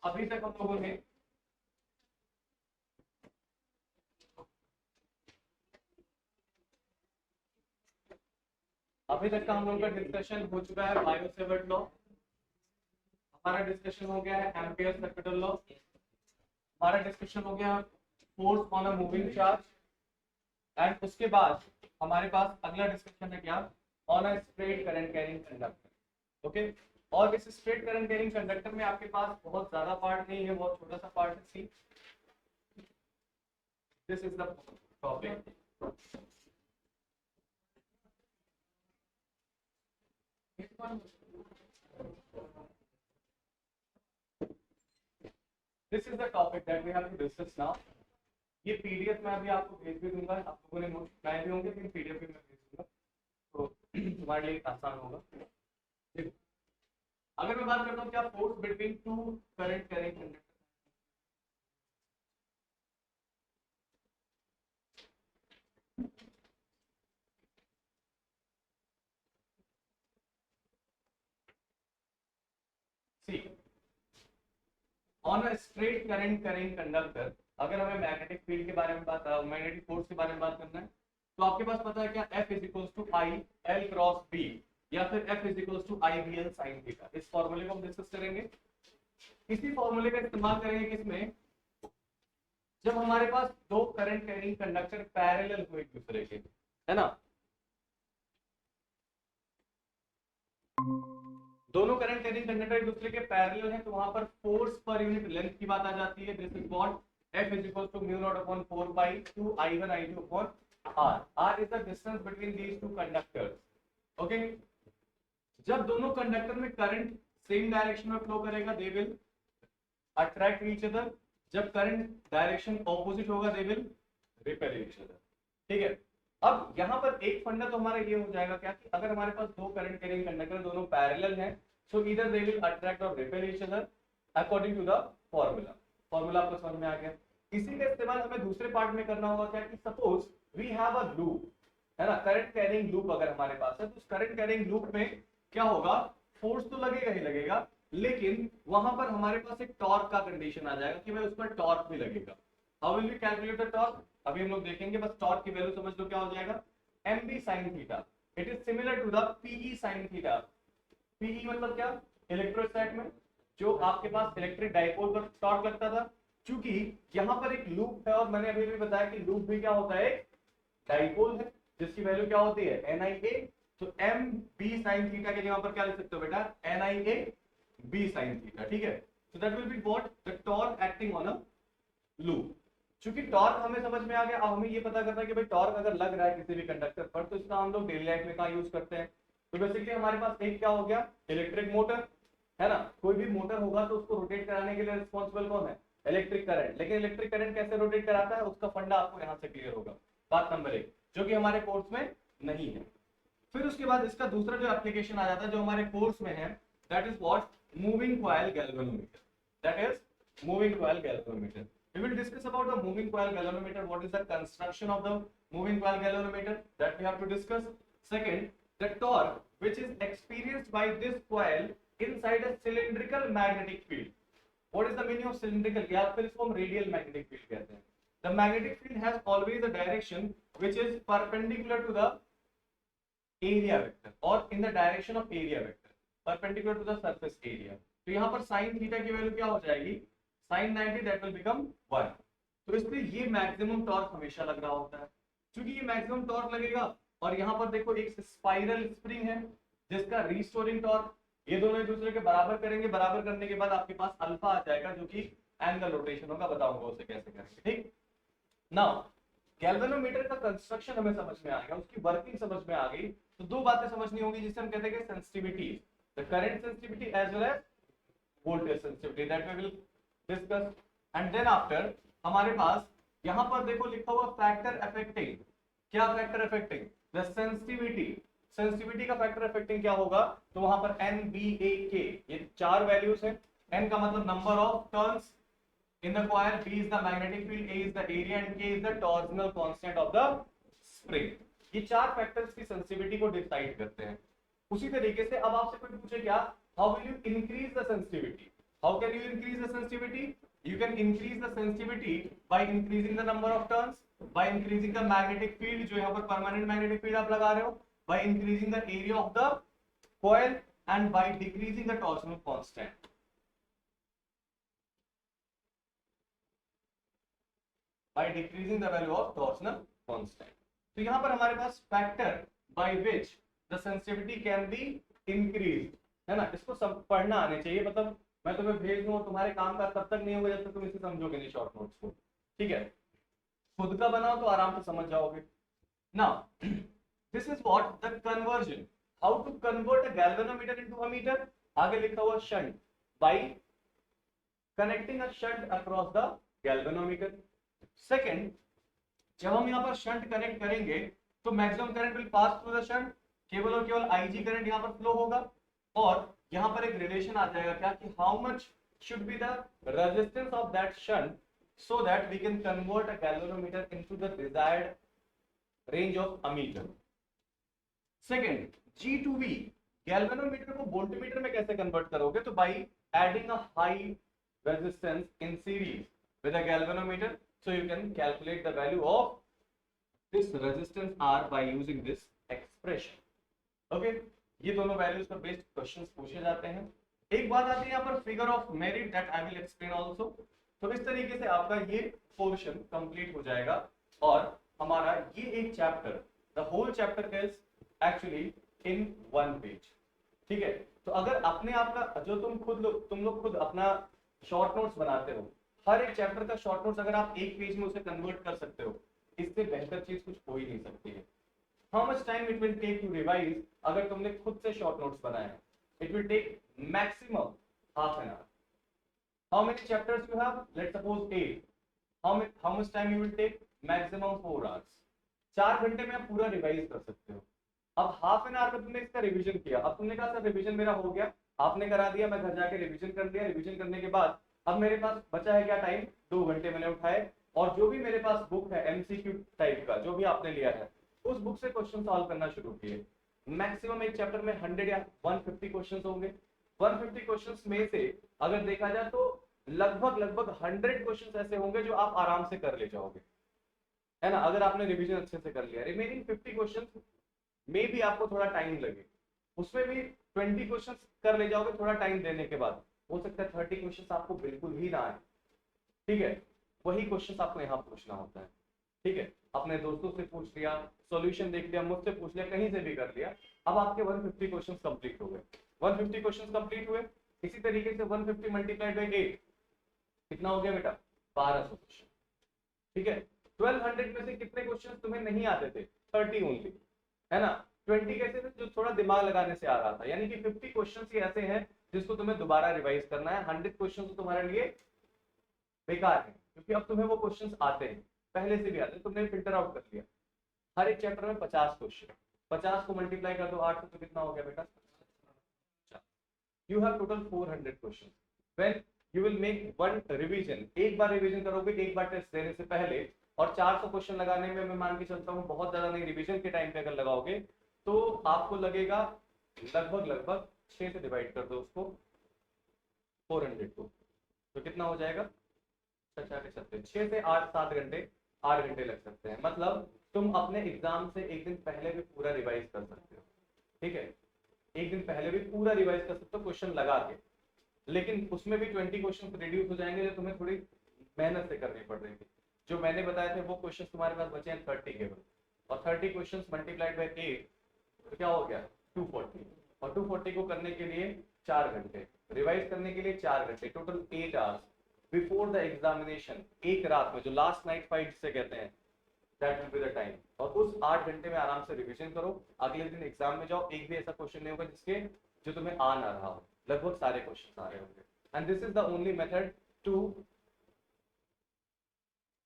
अभी तक हम लोगों ने का हम लोगों का डिस्कशन हो चुका है बायो सेवर्ट लॉ, हमारा डिस्कशन हो गया है एम्पियर सर्किटल लॉ, हमारा डिस्कशन हो गया force on a moving charge, and उसके बाद हमारे पास अगला डिस्कशन है क्या, on a straight current carrying conductor. Okay, और इस स्ट्रेट करंट कैरिंग कंडक्टर में आपके पास बहुत ज्यादा पार्ट नहीं है, बहुत छोटा सा पार्ट है। See this is the topic. This is the topic that we have to discuss now. ये पीडीएफ मैं अभी आपको भेज भी दूंगा, आप लोगों ने नोट बनाए भी होंगे, लेकिन पीडीएफ भी मैं भेज दूंगा तो तुम्हारे लिए आसान होगा। अगर मैं बात करता हूँ क्या force between two current carrying conductor, see on a straight current carrying conductor, अगर हमें मैग्नेटिक फील्ड के बारे में मैग्नेटिक फोर्स के बारे में बात करना है तो आपके पास पता है क्या, F is equals to I L cross B, या फिर F is equals to I B L sine theta. इस फॉर्मूले को हम डिस्कस करेंगे। इसी फॉर्मूले का इस्तेमाल करेंगे किसमें, जब हमारे पास दो करंट कैरिंग कंडक्टर पैरेलल हो एक दूसरे के, है ना, दोनों करंट कैरिंग कंडक्टर एक दूसरे के पैरेलल हैं, तो वहां पर फोर्स पर यूनिट लेंथ की बात आ जाती है। This is what F is equals to mu naught upon 4 pi to I1 I2 upon R. R is the distance between these two conductors. Okay? जब दोनों कंडक्टर में करंट सेम डायरेक्शन में flow करेगा, दे will attract each other. जब current direction opposite होगा, they will repel each other. ठीक है, अब यहाँ पर एक फंडा तो हमारा ये हो जाएगा क्या, कि अगर हमारे पास दो करंट कैरिंग कंडक्टर दोनों पैरेलल हैं, so either they will attract और repel each other according to the formula. Formula आपको समझ में आ गया। इसी का इस्तेमाल हमें दूसरे पार्ट में करना होगा क्या, कि suppose we have a loop, है ना, करंट कैरिंग लूप अगर हमारे पास है, तो उस करंट कैरिंग लूप में क्या होगा, फोर्स तो लगेगा ही लगेगा, लेकिन वहां पर हमारे पास एक टॉर्क का कंडीशन आ जाएगा कि भाई उस पर टॉर्क भी लगेगा। How will we calculate the torque, अभी हम लोग देखेंगे, बस टॉर्क की वैल्यू समझ लो क्या हो जाएगा, mb sin theta. It is similar to the pe sin theta. pe मतलब क्या, इलेक्ट्रोस्टैट में जो आपके पास इलेक्ट्रिक डाइपोल पर टॉर्क लगता था, क्योंकि यहाँ पर एक लूप है, और मैंने अभी भी बताया कि लूप भी क्या होता है, डाइपोल है, जिसकी वैल्यू क्या होती है nia। तो एम बी साइन थीटा के जगह पर क्या लिख सकते हो बेटा, nia b साइन थीटा। ठीक है, so that will be what, the torque acting on a loop. चूंकि टॉर्क हमें समझ में आ गया, अब हमें ये पता करना है कि भाई टॉर्क अगर लग रहा है किसी भी कंडक्टर पर, तो इसका हम लोग डेली लाइफ में कहाँ यूज करते हैं। तो बेसिकली हमारे पास एक क्या हो गया, इलेक्ट्रिक मोटर, है ना, कोई भी मोटर होगा तो उसको रोटेट कराने के लिए रिस्पॉन्सिबल कौन है, इलेक्ट्रिक करंट। लेकिन इलेक्ट्रिक करंट कैसे रोटेट कराता है, उसका फंडा आपको यहाँ से क्लियर होगा, बात नंबर 1, जो कि हमारे कोर्स में नहीं है। फिर उसके बाद इसका दूसरा जो एप्लीकेशन आ जाता है जो हमारे कोर्स में है, that is what, moving coil galvanometer. That is moving coil galvanometer. We will discuss about the moving coil galvanometer. What is the construction of the moving coil galvanometer that we have to discuss. Second, the torque which is experienced by this coil inside a cylindrical magnetic field. What is the meaning of cylindrical? या फिर इसको हम radial magnetic field कहते हैं. The magnetic field has always a direction which is perpendicular to the area vector or in the direction of area vector, perpendicular to the surface area. तो यहाँ पर sin theta की value क्या हो जाएगी, sin 90, that will become 1। तो इसलिए ये मैक्सिमम टॉर्क हमेशा लग रहा होता है। क्योंकि ये मैक्सिमम टॉर्क लगेगा, और यहाँ पर देखो एक स्पाइरल स्प्रिंग है जिसका रिस्टोरिंग टॉर्क, ये दोनों एक दूसरे के बराबर करेंगे, बराबर करने के बाद आपके पास अल्फा आ जाएगा जो कि एंगल रोटेशन होगा, बताऊंगा उसे कैसे करेंगे। ठीक, नाउ गैल्वेनोमीटर का कंस्ट्रक्शन हमें समझ में आ गया, उसकी वर्किंग समझ में आ गई, तो दो बातें समझनी होंगी जिसे हम कहते हैं sensitivity, the current sensitivity as well as voltage sensitivity, that we will discuss. And then after हमारे पास यहां पर देखो लिखा हुआ फैक्टर अफेक्टिंग, क्या factor affecting, the sensitivity. Sensitivity का फैक्टर अफेक्टिंग क्या होगा, तो वहां पर n b a k, ये चार वैल्यूज है। n का मतलब number of turns in the coil, b is the magnetic field, a is the area and k is the torsional constant of the spring। ये चार फैक्टर्स की sensitivity को decide करते हैं। उसी तरीके से अब आपसे कोई पूछे क्या, how will you increase the sensitivity, How can you increase the sensitivity? You can increase the sensitivity by increasing the number of turns, by increasing the magnetic field, जो यहाँ पर permanent magnetic field आप लगा रहे हो, by increasing the area of the coil and by decreasing the torsional constant. By decreasing the value of torsional constant. तो यहाँ पर हमारे पास factor by which the sensitivity can be increased, है ना? इसको सब पढ़ना आने चाहिए, मतलब मैं तुम्हें भेज दूं तुम्हारे काम का तब तक नहीं होगा जब तक तुम इसे समझोगे नहीं शॉर्ट नोट्स को, ठीक है? खुद का बनाओ तो आराम से समझ जाओगे. Now this is what the conversion, how to convert a galvanometer into a meter. आगे लिखा हुआ shunt, by connecting a shunt across the galvanometer. Second, जब हम यहाँ पर शंट कनेक्ट करेंगे तो maximum current will pass through the shunt, केवल और केवल आईजी करंट यहाँ पर फ्लो होगा, और यहाँ पर एक रिलेशन आ जाएगा क्या कि how much should be the resistance of that shunt so that we can convert a galvanometer into the desired range of a meter. Second, G2V, galvanometer को वोल्टमीटर में कैसे कन्वर्ट करोगे? तो by adding a high resistance in series with a galvanometer. So you can calculate the value of this resistance R by using this expression. Okay, ये दोनों values पर based questions पूछे जाते हैं. एक बात आती है यहाँ पर figure of merit that I will explain also. तो इस तरीके से आपका ये portion complete हो जाएगा और हमारा ये एक chapter, the whole chapter is actually in one page. ठीक है? तो अगर अपने आप का जो तुम लोग खुद अपना short notes बनाते हो, हर एक चैप्टर का शॉर्ट नोट्स अगर आप एक पेज में उसे कन्वर्ट कर सकते हो, इससे बेहतर चीज कुछ हो ही नहीं सकती है. How much time it will take to revise? अगर तुमने खुद से शॉर्ट नोट्स बनाए हैं, it will take maximum half an hour. How many chapters you have? Let's suppose 8. How much time you will take? Maximum 4 hours. 4 घंटे में आप पूरा रिवाइज कर सकते हो. अब हाफ एन आवर में तुमने इसका रिविजन किया, अब तुमने कहा सर रिविजन मेरा हो गया, आपने करा दिया, मैं घर जाके रिविजन कर लिया. रिविजन करने के बाद अब मेरे पास बचा है क्या टाइम? 2 घंटे मैंने उठाए और जो भी मेरे पास बुक है एमसीक्यू टाइप का जो भी आपने लिया है, उस बुक से क्वेश्चन सॉल्व करना शुरू किए. मैक्सिमम एक चैप्टर में 100 या 150 क्वेश्चंस होंगे. 150 क्वेश्चंस में से अगर देखा जाए तो लगभग 100 क्वेश्चंस ऐसे होंगे जो आप आराम से कर ले जाओगे, है ना? अगर आपने रिवीजन अच्छे से कर लिया. रिमेनिंग 50 क्वेश्चंस में भी आपको थोड़ा टाइम लगे, उसमें भी 20 क्वेश्चंस कर ले जाओगे थोड़ा टाइम देने के बाद. हो सकता है 30 क्वेश्चंस आपको बिल्कुल ही ना आए, ठीक है? वही क्वेश्चंस आपको यहाँ पूछना होता है, ठीक है? अपने दोस्तों से पूछ लिया, सॉल्यूशन देख लिया, मुझसे पूछ लिया, कहीं से भी कर लिया. अब आपके 150 क्वेश्चंस कंप्लीट हो गए. 150 क्वेश्चंस कंप्लीट हुए. इसी तरीके से 150 मल्टीप्लाइड बाय 8 कितना हो गया बेटा? 1200 क्वेश्चन, ठीक है? 1200 में से कितने क्वेश्चंस तुम्हें नहीं आते थे? 30 ओनली, है ना? 20 कैसे थे? जो थोड़ा दिमाग लगाने से आ रहा था. यानी कि 50 क्वेश्चंस ही ऐसे हैं जिसको तुम्हें दोबारा रिवाइज करना है. 100 क्वेश्चंस तो तुम्हारे लिए बेकार है क्योंकि अब तुम्हें वो क्वेश्चंस आते हैं, पहले से भी आते हैं, तुमने फिल्टर आउट कर लिया. हर एक चैप्टर में 50 क्वेश्चन, 50 को मल्टीप्लाई कर दो 8 से तो कितना हो गया बेटा? You have total 400 question. When you will make one revision, एक बार रिवीजन करोगे एक बार टेस्ट देने से पहले, और 400 क्वेश्चन लगाने में मैं मान के चलता हूँ बहुत ज्यादा नहीं, रिवीजन के टाइम पे अगर लगाओगे तो आपको लगेगा लगभग 6 से डिवाइड कर दो उसको 400 को, तो कितना हो जाएगा? 6 से 7 घंटे, 8 घंटे लग सकते हैं. मतलब तुम अपने एग्जाम से एक दिन पहले भी पूरा रिवाइज कर सकते हो, ठीक है? एक दिन पहले भी पूरा रिवाइज कर सकते हो क्वेश्चन लगा के, लेकिन उसमें भी 20 क्वेश्चन रिड्यूस हो जाएंगे जो तुम्हें थोड़ी मेहनत से करनी पड़ रही थी. जो मैंने बताए थे वो क्वेश्चन तुम्हारे पास बचे हैं 30 केवल, और 30 क्वेश्चन मल्टीप्लाइड बाय 8 तो क्या हो गया? 240. और 240 को करने के लिए 4 घंटे, रिवाइज करने के लिए 4 घंटे, total 8 hours before the examination. एक रात में जो लास्ट नाइट फाइट से कहते हैं, that will be the time. और उस 8 घंटे में आराम से रिवीजन करो. अगले दिन एग्जाम में जाओ, एक भी ऐसा क्वेश्चन नहीं होगा जिसके जो तुम्हें आ ना रहा हो. लगभग सारे क्वेश्चन आ रहे होंगे. And this is the only method to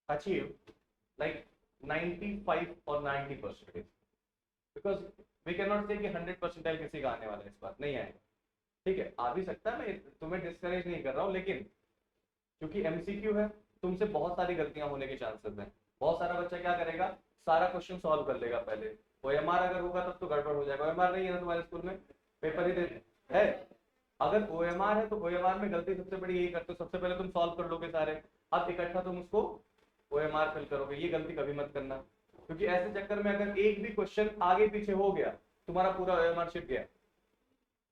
achieve like 95 और 90%, बिकॉज वी कैन नॉट से कि 100 परसेंटाइल किसी का आने वाला है, इस बार नहीं आएगा, ठीक है? आ भी सकता है, मैं तुम्हें डिस्करेज नहीं कर रहा हूँ, लेकिन क्योंकि एमसीक्यू है तुमसे बहुत सारी गलतियां होने के चांसेस हैं. बहुत सारा बच्चा क्या करेगा? सारा क्वेश्चन सॉल्व कर लेगा पहले. OMR अगर होगा तब तो गड़बड़ हो जाएगा. OMR नहीं है ना तुम्हारे स्कूल में? पेपर ही दे है, अगर OMR है तो OMR में गलती सबसे बड़ी यही करते हो, सबसे पहले तुम सॉल्व कर लोगे सारे, अब इकट्ठा तुम उसको OMR फिल करोगे। ये गलती कभी मत करना, क्योंकि ऐसे चक्कर में अगर एक भी क्वेश्चन आगे पीछे हो गया तुम्हारा पूरा OMR छिप गया।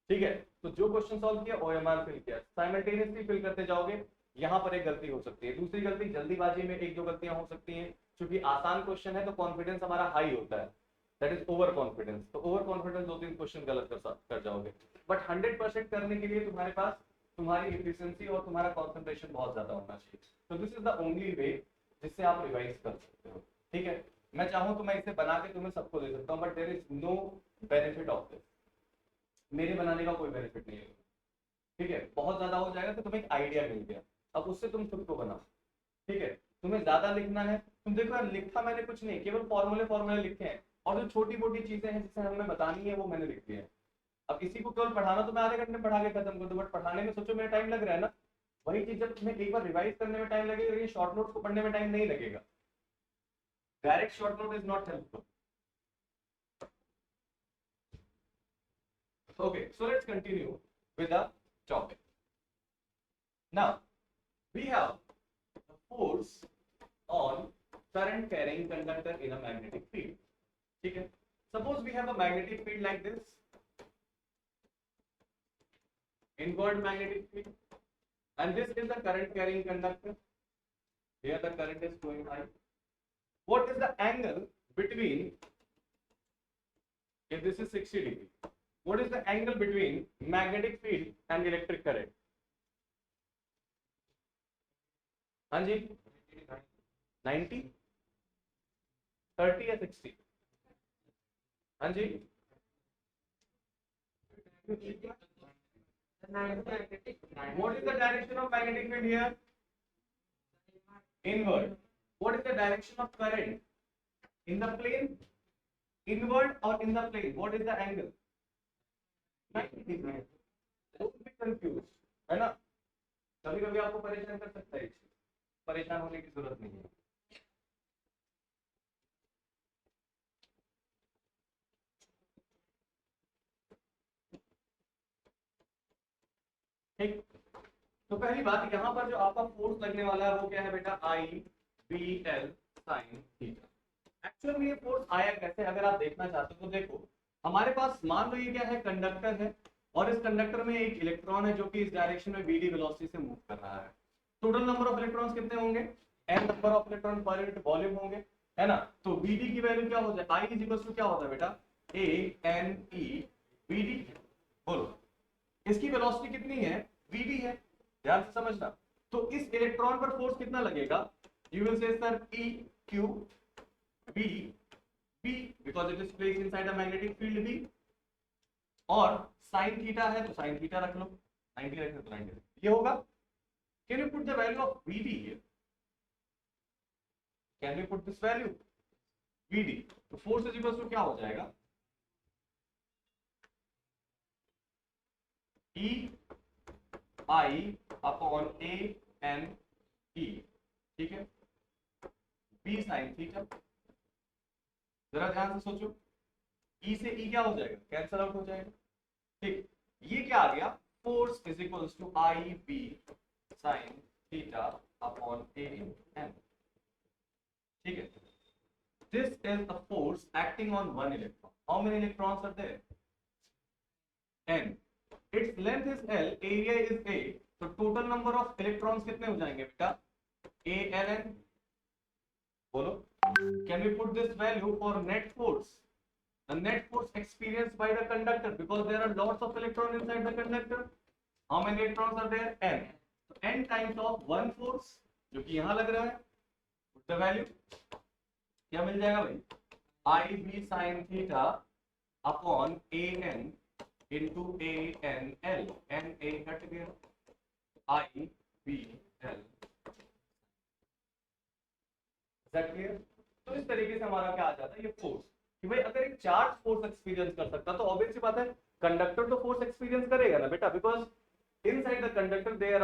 ठीक है, तो जो क्वेश्चन सॉल्व किया OMR फिल किया, साइमल्टेनियसली फिल करते जाओगे। यहाँ पर एक गलती हो सकती है। दूसरी गलती, जल्दीबाजी में एक दो गलतियां हो सकती हैं, क्योंकि आसान क्वेश्चन है तो कॉन्फिडेंस हमारा हाई होता है, दैट इज ओवर कॉन्फिडेंस। तो ओवर कॉन्फिडेंस 2-3 क्वेश्चन गलत कर जाओगे। बट 100% करने के लिए तुम्हारे पास तुम्हारी एफिशिएंसी और तुम्हारा कंसंट्रेशन बहुत ज्यादा होना चाहिए। तो this is the only way जिससे आप रिवाइज कर सकते हो। ठीक है, मैं चाहूँ तो मैं इसे बना के तुम्हें सबको दे सकता हूँ, but there is no benefit of this. मेरे बनाने का कोई बेनिफिट नहीं है। ठीक है, बहुत ज्यादा हो जाएगा तो तुम्हें एक आइडिया मिल गया, अब उससे तुम खुद को बनाओ। ठीक है, तुम्हें ज्यादा लिखना है, तुम देखो यार लिखा मैंने कुछ नहीं, केवल फॉर्मूले लिखे हैं, और जो छोटी मोटी चीजें हैं जिसे हमें बतानी है वो मैंने लिख दी है। अब इसी को केवल पढ़ाना तो मैं आधे घंटे में पढ़ा के खत्म कर दूं, बट पढ़ाने में सोचो मेरा टाइम लग रहा है ना। वही चीज जब तुम्हें एक बार रिवाइज करने में टाइम लगेगा, लेकिन शॉर्ट नोट्स को पढ़ने में टाइम नहीं लगेगा। Direct short note is not helpful. Okay, so let's continue with the topic. Now, we have the force on current carrying conductor in a magnetic field. Okay, suppose we have a magnetic field like this, inward magnetic field, and this is the current carrying conductor. Here the current is going high. What is the angle between, if this is 60 degree, what is the angle between magnetic field and electric current? हाँ जी, 90, 30 या 60? हाँ जी, what is the direction of magnetic field here? Inward. What is the direction of current? In the plane? Inward or in the plane? What is the angle? 90 degree. Don't be confused, है ना? कभी कभी आपको परेशान कर सकता है, परेशान होने की जरूरत नहीं है। ठीक, तो पहली बात, यहाँ पर जो आपका फोर्स लगने वाला है वो क्या है बेटा? I B L sine theta. Actual में ये फोर्स आया कैसे, अगर आप देखना चाहते हो तो देखो, हमारे पास मान लो ये क्या है? कंडक्टर है, और इस कंडक्टर में एक इलेक्ट्रॉन है जो कि इस डायरेक्शन में bd वेलोसिटी से मूव कर रहा है। टोटल नंबर ऑफ इलेक्ट्रॉन्स कितने होंगे? n number of electron per unit volume होंगे, है ना? तो bd की वैल्यू क्या हो जाए? I इज इक्वल टू क्या होता है बेटा? a n e bd। बोलो, इसकी वेलोसिटी कितनी है? vd है, ध्यान से समझना। तो इस इलेक्ट्रॉन पर फोर्स कितना लगेगा? You will say sir e q b b because it is placed inside a magnetic field b, और साइन थीटा है तो साइन थीटा रख लो, 90 रख लो तो 90 ये होगा। Can you put the value of vd here? Can you put this value vd? तो force is equal to क्या हो जाएगा? e I upon a n e, ठीक है, b साइन थीटा। जरा ध्यान से सोचो, e से e क्या हो जाएगा? कैंसल आउट हो जाएगा। ठीक, ये क्या आ गया? Force is equals to I B sine theta upon a n। ठीक है, this is the force acting on one electron. How many electrons are there? n। its length is L, area is A, तो total number of electrons कितने हो जाएंगे बेटा? A L N। बोलो, can we put this value for net force? The net force experienced by the conductor, because there are lots of electrons inside the conductor. How many electrons are there? N. So N times of one force, जो कि यहाँ लग रहा है, put the value, क्या मिल जाएगा भाई? I B sin theta upon A N into a n l, n a हट गया, I b l। That clear? तो इस तरीके से हमारा क्या आ जाता है? ये फोर्स, कि भाई अगर एक चार्ज फोर्स एक्सपीरियंस कर सकता तो ऑब्वियस सी बात है कंडक्टर तो फोर्स एक्सपीरियंस करेगा ना बेटा, because inside the conductor there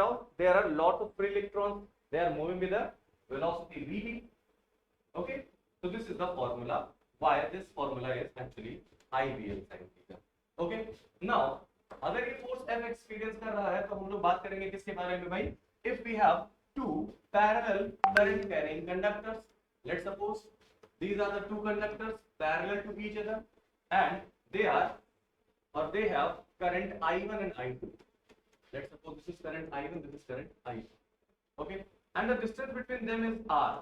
are lots of free electrons, they are moving with the velocity vd। Okay, so this is the formula, why this formula is actually I b l sin theta। Okay, now अगर ये force F experience कर रहा है तो हम लोग बात करेंगे किसके बारे में भाई? If we have two parallel current carrying conductors, let's suppose these are the two conductors parallel to each other and they have current I1 and I2. Let's suppose this is current I1, this is current I2. Okay, and the distance between them is R.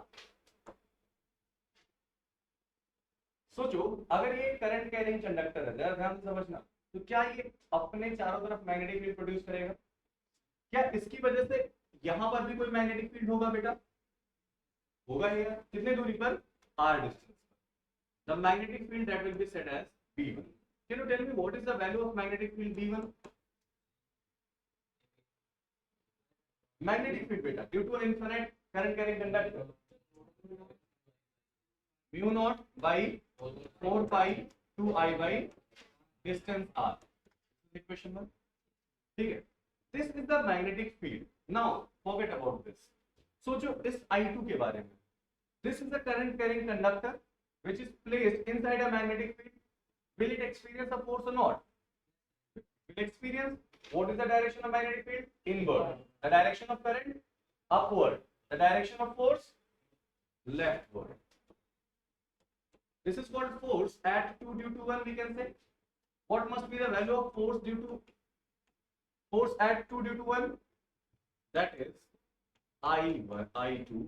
सोचो अगर ये current carrying conductor है, जरा ध्यान से समझना, तो क्या ये अपने चारों तरफ मैग्नेटिक फील्ड प्रोड्यूस करेगा? क्या इसकी वजह से यहां पर भी कोई मैग्नेटिक फील्ड होगा बेटा? होगा ही यार। कितने दूरी पर? r डिस्टेंस पर। The magnetic field that will be set as B1. Can you tell me what is the value of magnetic field B1? Magnetic field बेटा due to infinite current carrying conductor mu naught by 4 pi 2 I by distance r. Equation 1. ठीक है, this is the magnetic field. Now forget about this. सोचो इस I2 के बारे में. This is the current carrying conductor which is placed inside a magnetic field. Will it experience a force or not? Will experience. What is the direction of magnetic field? Inward. The direction of current? Upward. The direction of force? Leftward. This is called force at 2 due to 1, we can say. What must be the value of force at 2 due to 1? That is I1, I2,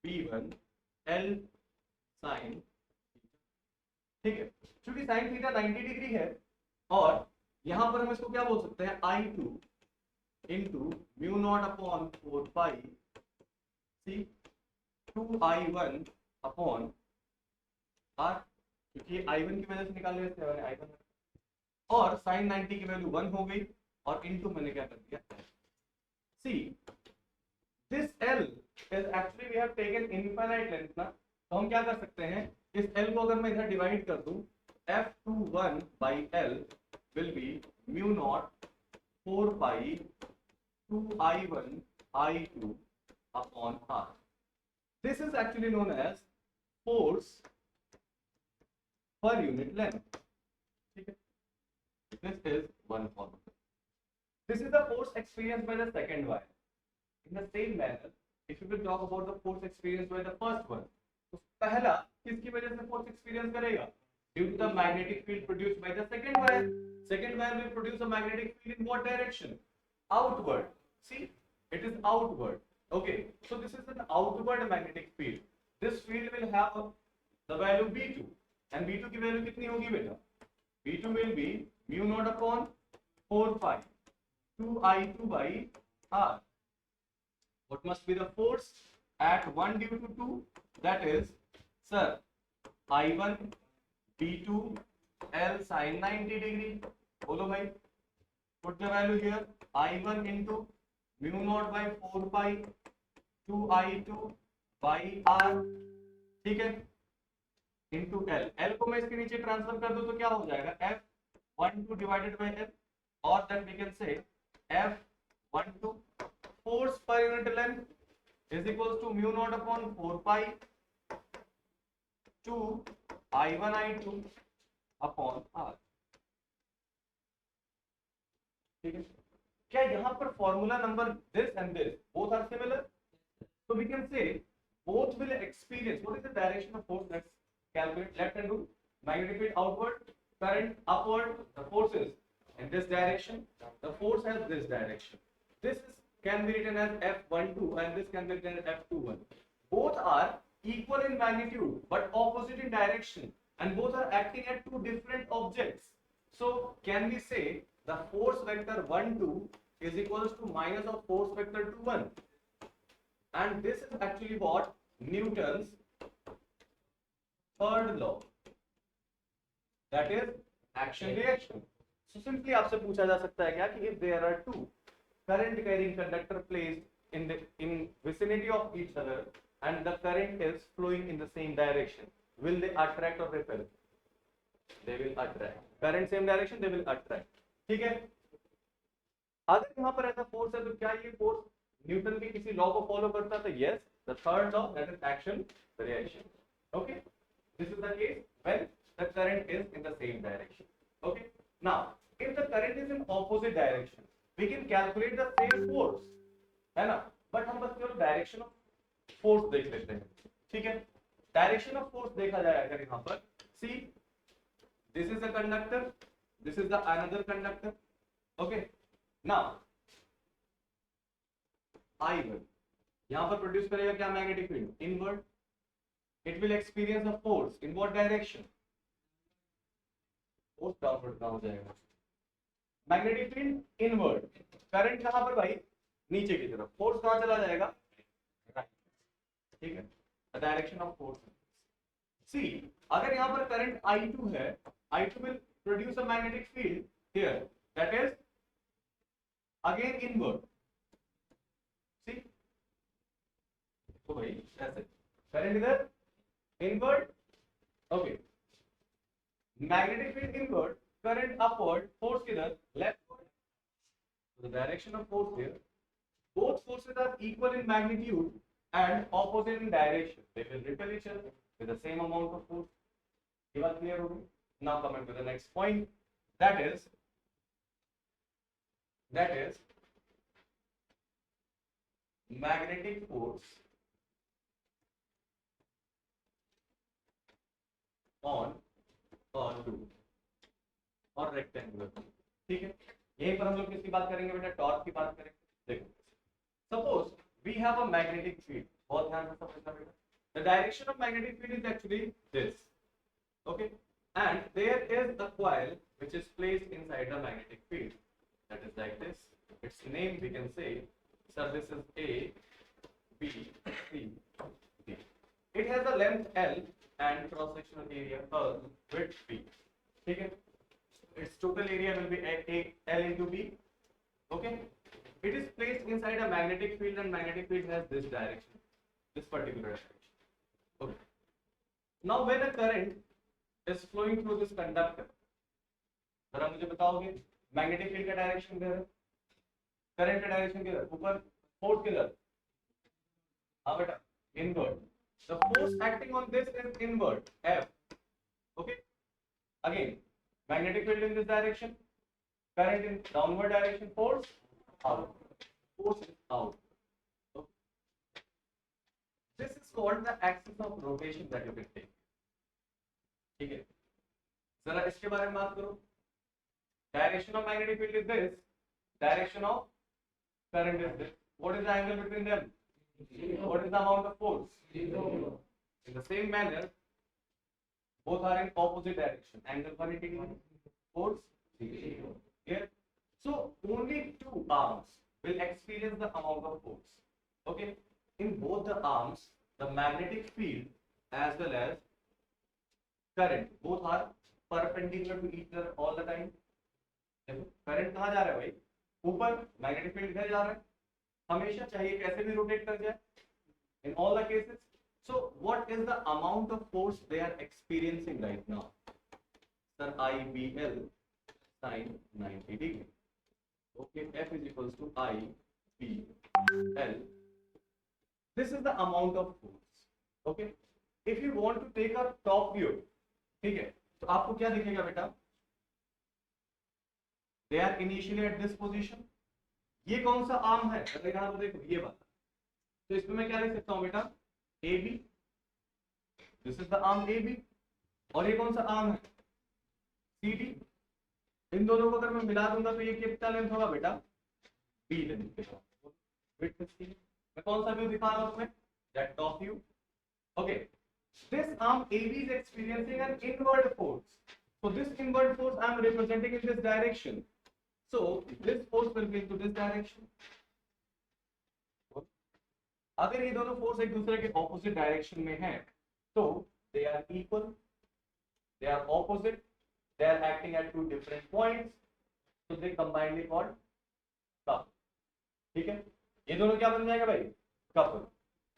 B1, L sin. ठीक है, क्योंकि sin theta 90 degree है और यहां पर हम इसको क्या बोल सकते हैं? I2 into mu naught upon 4 पाई सी 2I1 अपॉन R, क्योंकि I1 की वजह से निकाल रहे थे मैंने I1 और sin 90 की वैल्यू 1 हो गई और इनटू मैंने क्या कर दिया? See, this L is actually we have taken infinite length ना, तो हम क्या कर सकते हैं? इस L को अगर मैं इधर डिवाइड कर दूं, F21 by L will be mu naught 4 pi 2I1 I2 upon R. This is actually known as force per unit length. Okay. This is one formula. This is the force experienced by the second wire. In the same manner, if you will talk about the force experienced by the first one, तो पहला किसकी वजह से force experience करेगा? Due to the magnetic field produced by the second wire. Second wire will produce a magnetic field in what direction? Outward. See, it is outward. Okay, so this is an outward magnetic field. This field will have the value B2. And B2 की value कितनी होगी बेटा? B2 will be mu naught upon 4 pi 2I2 by R. What must be the force at 1 due to 2? That is, sir, I1 B2 L sin 90 degree. बोलो भाई. Put the value here. I1 into mu naught by 4 pi 2I2 by R. ठीक है, into L. L को मैं इसके नीचे transfer कर दूं तो क्या हो जाएगा? F12 डिवाइडेड बाय L, और that we can say F12 force per unit length is equals to mu naught upon 4 pi 2 I1 I2 upon R. ठीक है, क्या यहाँ पर formula number this and this both are similar? So we can say both will experience. What is the direction of force? Let's calculate. Left hand rule. Magnetic field outward, current upward. The force is in this direction. The force has this direction. This can be written as F12 and this can be written as F21. Both are equal in magnitude but opposite in direction, and both are acting at two different objects. So can we say the force vector 1 2 is equals to minus of force vector 2 1? And this is actually what Newton's third law, that is action reaction. So simply आपसे पूछा जा सकता है क्या कि if there are two current carrying conductor placed in vicinity of each other and the current is flowing in the same direction, will they attract or repel? They will attract. Current same direction, they will attract. ठीक है, अगर यहाँ पर ऐसा force है तो क्या ये फोर्स न्यूटन के किसी लॉ को फॉलो करता है? Yes, the third law, that is action reaction. Okay, this is the case when the current is in the same direction. Okay, now if the current is in opposite direction we can calculate the same force, है ना, but हम बस केवल direction of force देख लेते हैं, ठीक है। डायरेक्शन ऑफ फोर्स देखा जाए अगर यहाँ पर, सी this is a conductor, this is the another conductor, okay. Now I1 यहाँ पर प्रोड्यूस करेगा क्या, magnetic field inward. It will experience a force in what direction, force downward कहाँ हो जाएगा, मैग्नेटिक फील्ड इनवर्ड। करंट कहाँ पर भाई, नीचे की तरफ, फोर्स कहाँ चला जाएगा, राइट, ठीक है, the direction of force. See अगर यहाँ पर करंट I2 है, I2 will produce a magnetic field here that is again inward. See तो भाई ऐसे करंट इधर inward, okay, magnetic field inward, current upward, force किधर leftward. The direction of force here, both forces are equal in magnitude and opposite in direction. They will repel each other with the same amount of force. ये बात clear होगी। Now coming to the next point, that is magnetic force on a loop और rectangular, ठीक है। यहीं पर हम लोग किसकी बात करेंगे बेटा, टॉर्क की बात करेंगे। देखो suppose we have a magnetic field, बहुत ध्यान से समझना बेटा, the direction of magnetic field is actually this, okay, and there is a coil which is placed inside the magnetic field that is like this, its name we can say sir this is A B C D, it has a length L and cross sectional area width B, ठीक है। Its total area will be L into B. Okay. It is placed inside a magnetic field, and magnetic field has this direction, this particular direction. Okay. Now, when a current is flowing through this conductor, जरा मुझे बताओगे magnetic field का direction किधर है, current का direction किधर, ऊपर, force किधर, हाँ बेटा inward. The force acting on this is inward, F. Okay. Again. Magnetic field in this direction, current in downward direction, force out, force is out. Okay. This is called the axis of rotation that you can take. ठीक है, जरा इसके बारे में बात करो। Direction of magnetic field is this, direction of current is this. What is the angle between them? What is the amount of force? In the same manner, both are in opposite direction. Angle 180 force 0. Here, so only two arms will experience the amount of force. Okay, in both the arms, the magnetic field as well as current both are perpendicular to each other all the time. देखो current कहाँ जा रहा है भाई, ऊपर, magnetic field इधर जा रहा है, हमेशा चाहिए कैसे भी रोटेट कर जाए in all the cases. So what is the amount of force they are experiencing right now? Sir, IBL sin 90 degree. Okay, F is equals to IBL. This is the amount of force. Okay, if you want to take a top view, ठीक है, तो आपको क्या दिखेगा बेटा, they are initially at this position. ये कौन सा आर्म है, अगर यहाँ पर देखो ये वाला, तो इसमें मैं क्या लिख सकता हूँ बेटा, AB, this is the arm AB, और ये कौन सा आर्म है, CD। इन दोनों को अगर मैं मिला दूंगा तो ये कितना लेंथ होगा बेटा, B लेंथ के साथ। मैं कौन सा व्यू दिखा रहा हूँ तुम्हें, that top view. Okay, this arm AB is experiencing an inward force, so this inward force I am representing in this direction, so this force will be into this direction. अगर ये दोनों force एक दूसरे के opposite direction में हैं, तो they are equal, they are opposite, they are acting at two different points, तो दे कंबाइनली कॉल्ड कपल। ठीक है, ये दोनों क्या बन जाएगा भाई, कपल।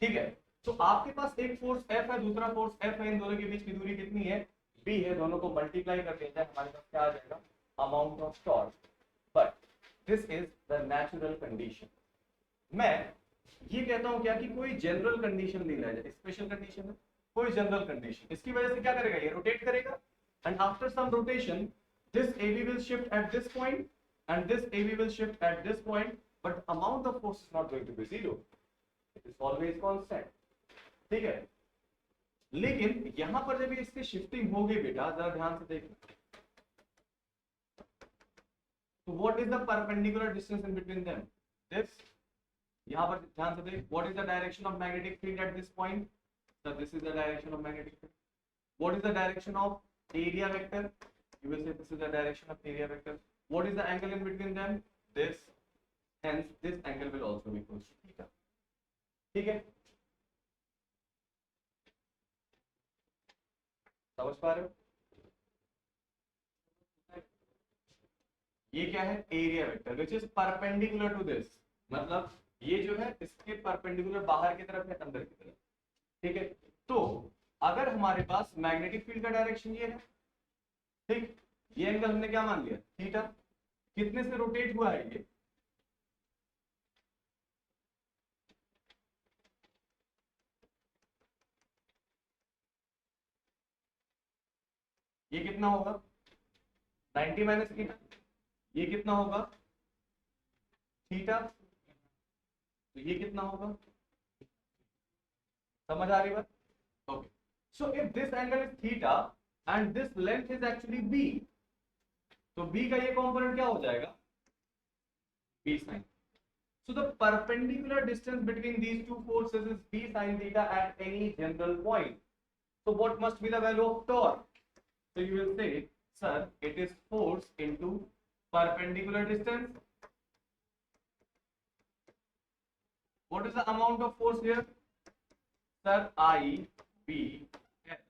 ठीक है, तो आपके पास एक फोर्स F है, दूसरा फोर्स F है, इन दोनों के बीच की दूरी कितनी है, B है, दोनों को मल्टीप्लाई कर देते हैं, हमारे पास क्या आ जाएगा, amount of torque. But this is the natural condition. मैं ये कहता हूं क्या कि कोई जनरल कंडीशन नहीं लाया जाए, स्पेशल कंडीशन है, कोई जनरल कंडीशन। इसकी वजह से क्या करेगा, ये रोटेट करेगा, and after some rotation This AB will shift at this point and this AB will shift at this point, but amount of force is not going to be zero. It is always constant. ठीक है, लेकिन यहां पर जब इसकी shifting होगी बेटा, जरा ध्यान से देखना, तो what is the perpendicular distance in between them? This. यहाँ पर ध्यान से देख, what is the direction of magnetic field at this point? So this is the direction of magnetic field. What is the direction of area vector? You will say this is the direction of area vector. What is the angle in between them? This. Hence this angle will also be equal to theta. ठीक है, समझ पा रहे हो? ये क्या है? Area vector which is perpendicular to this, मतलब ये जो है इसके परपेंडिकुलर बाहर की तरफ है अंदर की तरफ। ठीक है, तो अगर हमारे पास मैग्नेटिक फील्ड का डायरेक्शन ये है, ठीक, ये एंगल हमने क्या मान लिया? थीटा। कितने से रोटेट हुआ है ये कितना होगा? 90 माइनस थीटा। ये कितना होगा? थीटा। तो ये कितना होगा? समझ आ रही बात? Okay, so if this angle is theta and this length is actually B, तो बी का ये कंपोनेंट क्या हो जाएगा? B sine. So the perpendicular distance between these two forces is b sin theta at any general point. So what must be the value of torque? So you will say, sir, it is force into perpendicular distance. What is the amount of force here? Sir, I B L.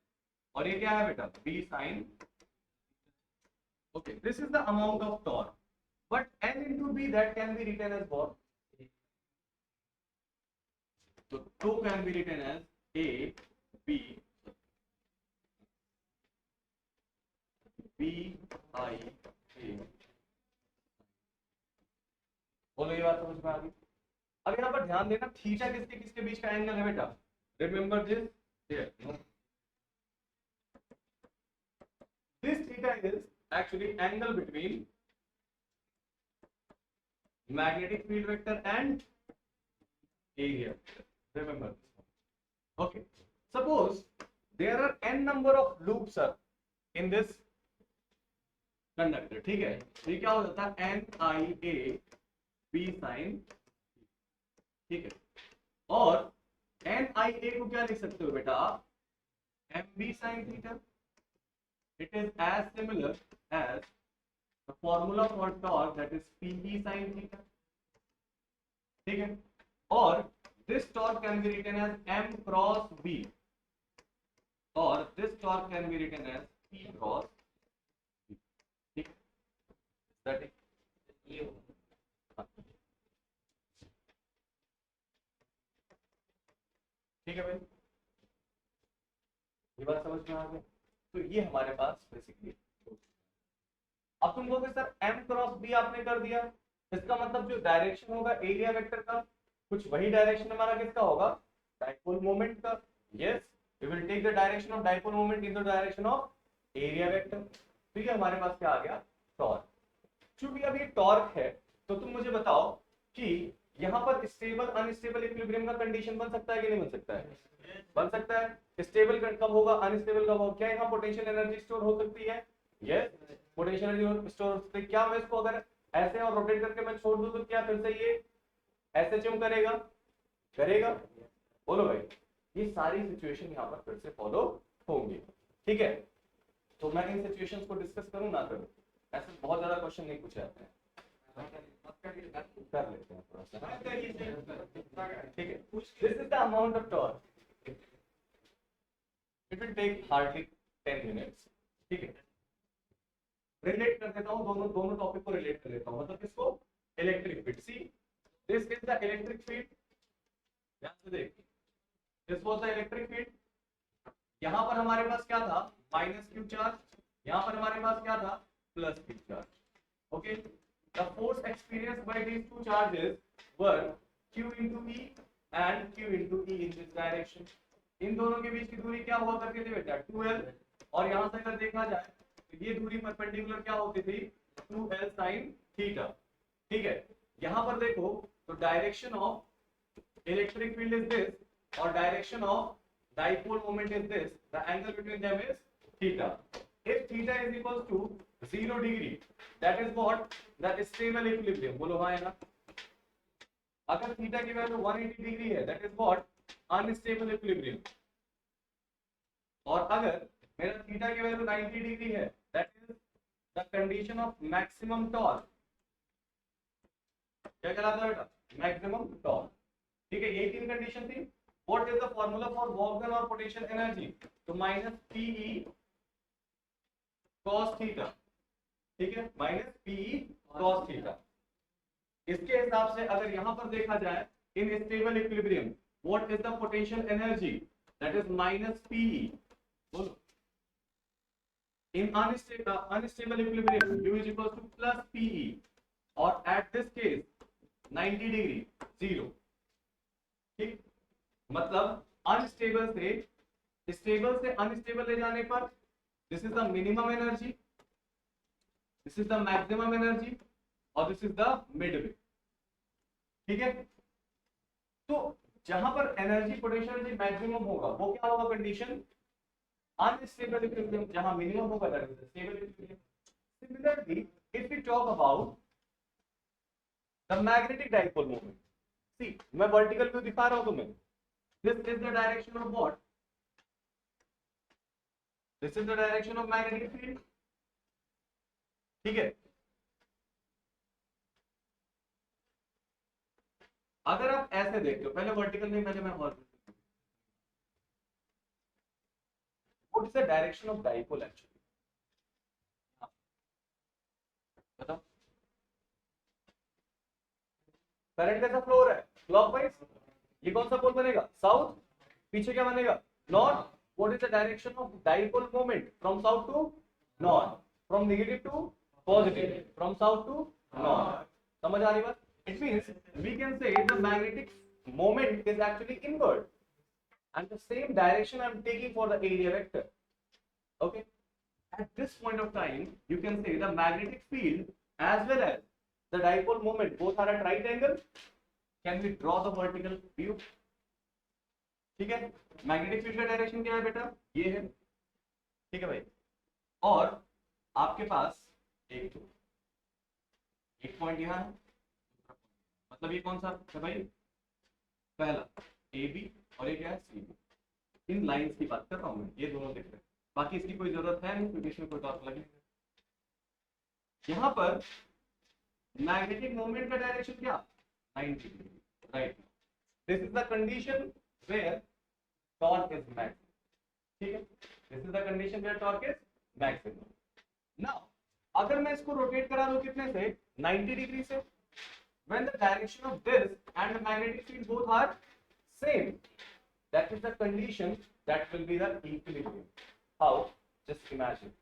और ये क्या है बेटा? B sin. Okay, this is the amount of torque. But N into B, that can be written as what? So 2 can be written as A B B I A. बोलो ये बात समझ में आ गई? अब यहाँ पर ध्यान देना, थीटा किसके किसके बीच का एंगल है बेटा? Remember this here. This theta is actually angle between magnetic field vector and area. Remember this one. Okay. Suppose there are n number of loops in this conductor. ठीक है, तो ये क्या हो जाता है? n I A B sin. ठीक है, और n I A को क्या लिख सकते हो बेटा आप? M B sin theta. It is as similar as the formula for torque, that is P E sin theta. ठीक है, और this torque can be written as M cross B, or this torque can be written as P cross B. ठीक है, that is ठीक है भाई, ये बात समझ में आ गई? तो ये हमारे पास बेसिकली। अब तुम कहोगे सर M क्रॉस B आपने कर दिया, इसका मतलब जो डायरेक्शन होगा एरिया वेक्टर का, कुछ वही डायरेक्शन हमारा किसका होगा? डाइपोल मोमेंट का। Yes, we will take the direction of dipole moment in the direction of area vector. तो ये हमारे पास क्या आ गया? टॉर्क। चूंकि अब ये टॉर्क है, तो तुम मुझे बताओ कि यहाँ पर स्टेबल अनस्टेबल इक्विलिब्रियम का कंडीशन बन सकता है कि नहीं बन सकता है? बन सकता है। स्टेबल कब होगा, अनस्टेबल कब होगा? क्या यहाँ पोटेंशियल एनर्जी स्टोर हो सकती है? यस, पोटेंशियल एनर्जी स्टोर हो सकती है। क्या मैं इसको अगर ऐसे और रोटेट करके मैं छोड़ दूं तो क्या फिर से ये ऐसे चुम करेगा? करेगा? बोलो भाई, ये सारी सिचुएशन यहाँ पर फिर से फॉलो होंगी। ठीक है, तो मैं इन सिचुएशंस को डिस्कस करूं ना करूं? ऐसे बहुत ज्यादा क्वेश्चन नहीं पूछे जाते हैं, कर लेते हैं थोड़ा सा। ठीक है, this is the amount of torque, it will take hardly 10 minutes. ठीक है, रिलेट कर देता हूं, दोनों टॉपिक को रिलेट कर देता हूं। मतलब किसको? Electric field. See, this is the electric field, ध्यान से देख, this was the electric field. यहां पर हमारे पास क्या था? माइनस क्यू चार्ज, यहां पर हमारे पास क्या था? Plus Q charge. Okay, the force experienced by these two charges were q into e and q into e in this direction। इन दोनों के बीच की दूरी क्या हुआ करती थी बेटा? 2l। और यहां से अगर देखा जाए तो ये दूरी परपेंडिकुलर क्या होती थी 2l sin थीटा। ठीक है, यहां पर देखो तो direction of electric field is this और direction of dipole moment is this, the angle between them is theta. If theta is equal to 0 degree that is what the stable equilibrium. बोलो हाँ या ना। अगर थीटा की value 180 degree है that is what unstable equilibrium. और अगर मेरा थीटा की वैल्यू 90 डिग्री है that is the condition of maximum torque. क्या कहलाता है बेटा? Maximum torque. ठीक है, यही तीन कंडीशन थी। What is the formula for work done और पोटेंशियल एनर्जी? तो माइनस पीई cos थीटा। ठीक है, माइनस पीई cos थीटा। इसके हिसाब से अगर यहां पर देखा जाए in stable equilibrium what is the potential energy? That is minus PE. बोलो in unstable equilibrium u is equals to plus pe और at this case 90 डिग्री 0। ठीक, मतलब अनस्टेबल से स्टेबल से अनस्टेबल ले जाने पर this is the minimum energy, this is the maximum energy और this is the mid way. ठीक है, तो जहां पर एनर्जी पोटेंशियल एनर्जी मैक्सिमम होगा वो क्या होगा कंडीशन? Unstable equilibrium, जहां मिनिमम होगा that is stable equilibrium. Similarly, if we talk about the magnetic dipole moment, see मैं वर्टिकल व्यू दिखा रहा हूं तुम्हें। This is the direction of what? This is the direction of magnetic field। ठीक है, अगर आप ऐसे देखते हो, पहले वर्टिकल नहीं पहले मैं और what is the direction of dipole actually? बताओ, करंट कैसा फ्लो हो रहा है? क्लॉकवाइज। ये कौन सा पोल बनेगा? साउथ। पीछे क्या बनेगा? North. What is the direction of dipole moment? From south to north, from negative to positive, from south to north. समझ आ रही बात? It means we can say the magnetic moment is actually inward and the same direction I'm taking for the area vector. Okay, at this point of time you can say the magnetic field as well as the dipole moment both are at right angle. Can we draw the vertical view? ठीक है, magnetic field का direction क्या है बेटा? ये है। ठीक है भाई, और आपके पास एक पॉइंट यहाँ है, मतलब ये कौन सा है भाई? पहला ए बी और ये क्या है? C B. इन लाइंस की बात कर रहा हूं मैं, ये दोनों दिख रहे हैं, बाकी इसकी कोई जरूरत है नहीं क्योंकि इसमें कोई डॉट लगे। यहां पर मैग्नेटिक मोमेंट का डायरेक्शन क्या? 90 degree, right. This is the condition where torque is maximum. ठीक है, this is the condition where torque is maximum. Now अगर मैं इसको रोटेट करा दूं कितने से? 90 डिग्री से। when the direction of this and the magnetic field both are same, that is the condition that will be the equilibrium. How? Just imagine,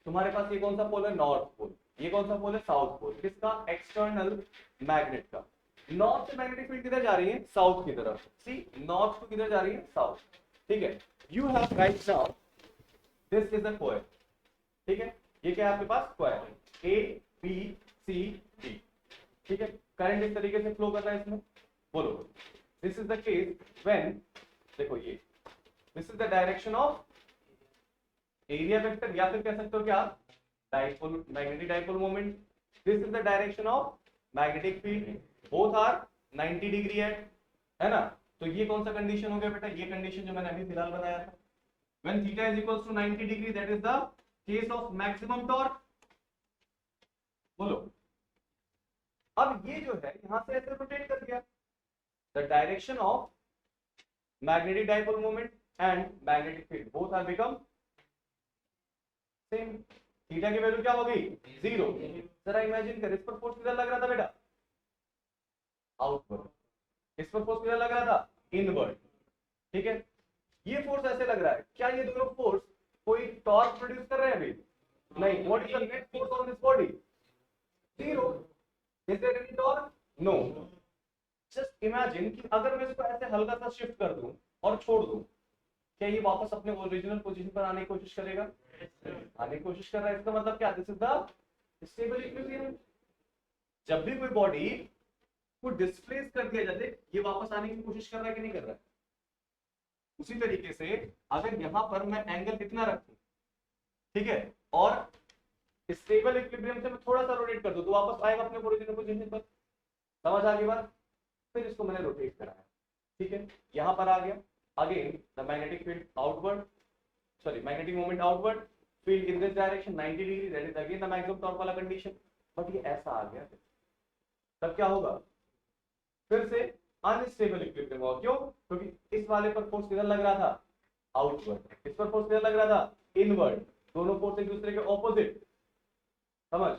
तुम्हारे पास ये कौन सा पोल है? North pole. ये कौन सा पोल है? South pole. किसका? एक्सटर्नल मैग्नेट का। नॉर्थ से मैग्नेटिक फील्ड किधर जा रही है? साउथ की तरफ। सी, नॉर्थ टू किधर जा रही है? साउथ। ठीक है, you have right now this is a coil. ठीक है, ये क्या है आपके पास? कॉइल है, ए बी सी डी। ठीक है, करंट इस तरीके से फ्लो कर रहा है इसमें। बोलो, this is the case when, देखो ये this is the direction of area vector, या फिर कह सकते हो क्या? Dipole, magnetic dipole moment. This is the direction of magnetic field, both are 90 degree है ना? तो ये कौन सा कंडीशन हो गया बेटा? ये कंडीशन जो मैंने अभी फिलहाल बताया था। When theta is equals to 90 degree that is the case of maximum torque. बोलो, अब ये जो है यहां से ऐसे रोटेट कर दिया, the direction of magnetic dipole moment and magnetic field both are become same. Theta की वैल्यू क्या हो गई? 0। जरा इमेजिन कर, इस पर फोर्स किधर लग रहा था बेटा? आउटवर्ड। इस पर फोर्स किधर लग रहा था? इनवर्ड। ठीक है, ये फोर्स ऐसे लग रहा है, क्या ये दोनों फोर्स कोई टॉर्क प्रोड्यूस कर रहे हैं? अभी नहीं। What is the net force on this body? 0। Is there any torque? No. Just imagine कि अगर मैं इसको ऐसे हल्का सा शिफ्ट कर दूं और छोड़ दूं, क्या ये वापस अपने ओरिजिनल पोजीशन पर आने की कोशिश करेगा? आने की कोशिश कर रहा है, इसका मतलब क्या? This is the stable equilibrium. जब भी कोई बॉडी को डिस्प्लेस कर दिया जाए, ये वापस आने की कोशिश कर रहा है कि नहीं कर रहा है? उसी तरीके से अगर यहां पर मैं एंगल कितना रखूं, ठीक है, और स्टेबल इक्विलिब्रियम से मैं थोड़ा सा रोटेट कर दूं तो वापस आएगा अपने ओरिजिनल पोजीशन पर। समझ आ गई बात? फिर इसको मैंने रोटेट कराया, ठीक है, यहां पर आ गया। Again the magnetic field outward, sorry magnetic moment outward, field in this direction 90 degree, that is again the maximum torque वाला कंडीशन। बट ये ऐसा आ गया, तब क्या होगा? फिर से अनस्टेबल इक्विलिब्रियम होगा। क्यों? क्योंकि इस वाले पर फोर्स किधर लग रहा था? आउटवर्ड। इस पर फोर्स किधर लग रहा था? इनवर्ड। दोनों फोर्स एक दूसरे के ऑपोजिट। समझ?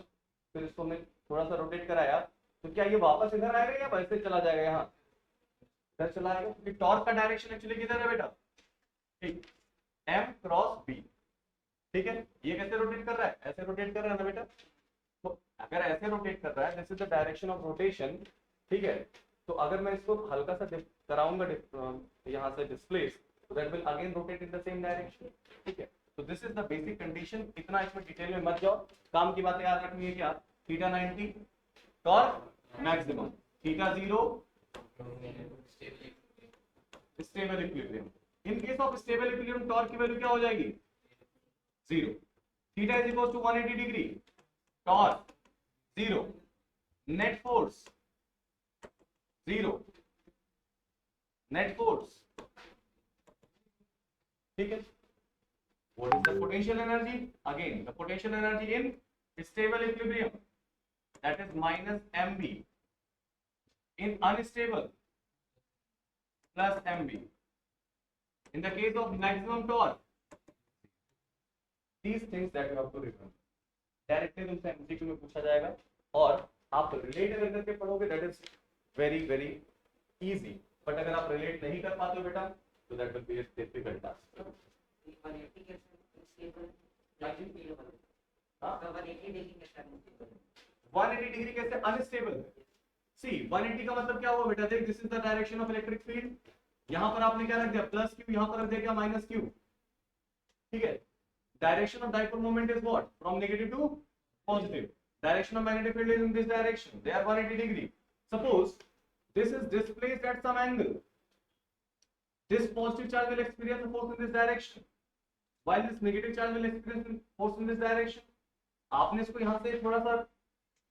फिर इसको हमने थोड़ा सा रोटेट कराया, तो क्या ये वापस इधर आएगा या वैसे चला जाएगा? यहाँ इधर चला आएगा, क्योंकि टॉर्क का डायरेक्शन एक्चुअली किधर है बेटा? ठीक, एम क्रॉस बी। ठीक है, ये कैसे रोटेट कर रहा है? ऐसे रोटेट कर रहा है ना बेटा। तो अगर ऐसे रोटेट कर रहा है, this is the direction of rotation, ठीक है, तो अगर मैं इसको हल्का सा कराऊंगा यहाँ से डिस्प्लेस, तो that will again rotate in the same direction. ठीक है, तो this is the basic condition. इतना इसमें डिटेल में मत जाओ, काम की बातें याद रखनी है। क्या? Theta 90, torque maximum, theta 0, stable equilibrium. In case of stable equilibrium torque की वैल्यू क्या हो जाएगी? 0। Theta is equal to 180 degree, torque 0, net force 0, net force, ठीक है। What is the potential energy? Again, the potential energy in stable equilibrium, that is minus mb, in unstable plus mb. In the case of maximum torque, these things that you have to remember. Directly तुमसे MCQ में पूछा जाएगा और आप relate अगर करके पढ़ोगे, that is very very easy. But अगर आप रिलेट नहीं कर पाते हो बेटा, तो that will be a difficult task. 180 degree कैसे अनस्टेबल है? सी 180 का मतलब क्या हुआ बेटा? देख, this is the direction of electric field. यहां पर आपने क्या रख दिया? प्लस क्यू, यहां पर रख दिया क्या? Minus Q. ठीक है, direction of dipole moment is what? From negative to positive. Direction of magnetic field is in this direction, they are 180 degree. Suppose this is displaced at some angle, this positive charge will experience a force in this direction while this negative charge will experience force in this direction. आपने इसको यहां से थोड़ा सा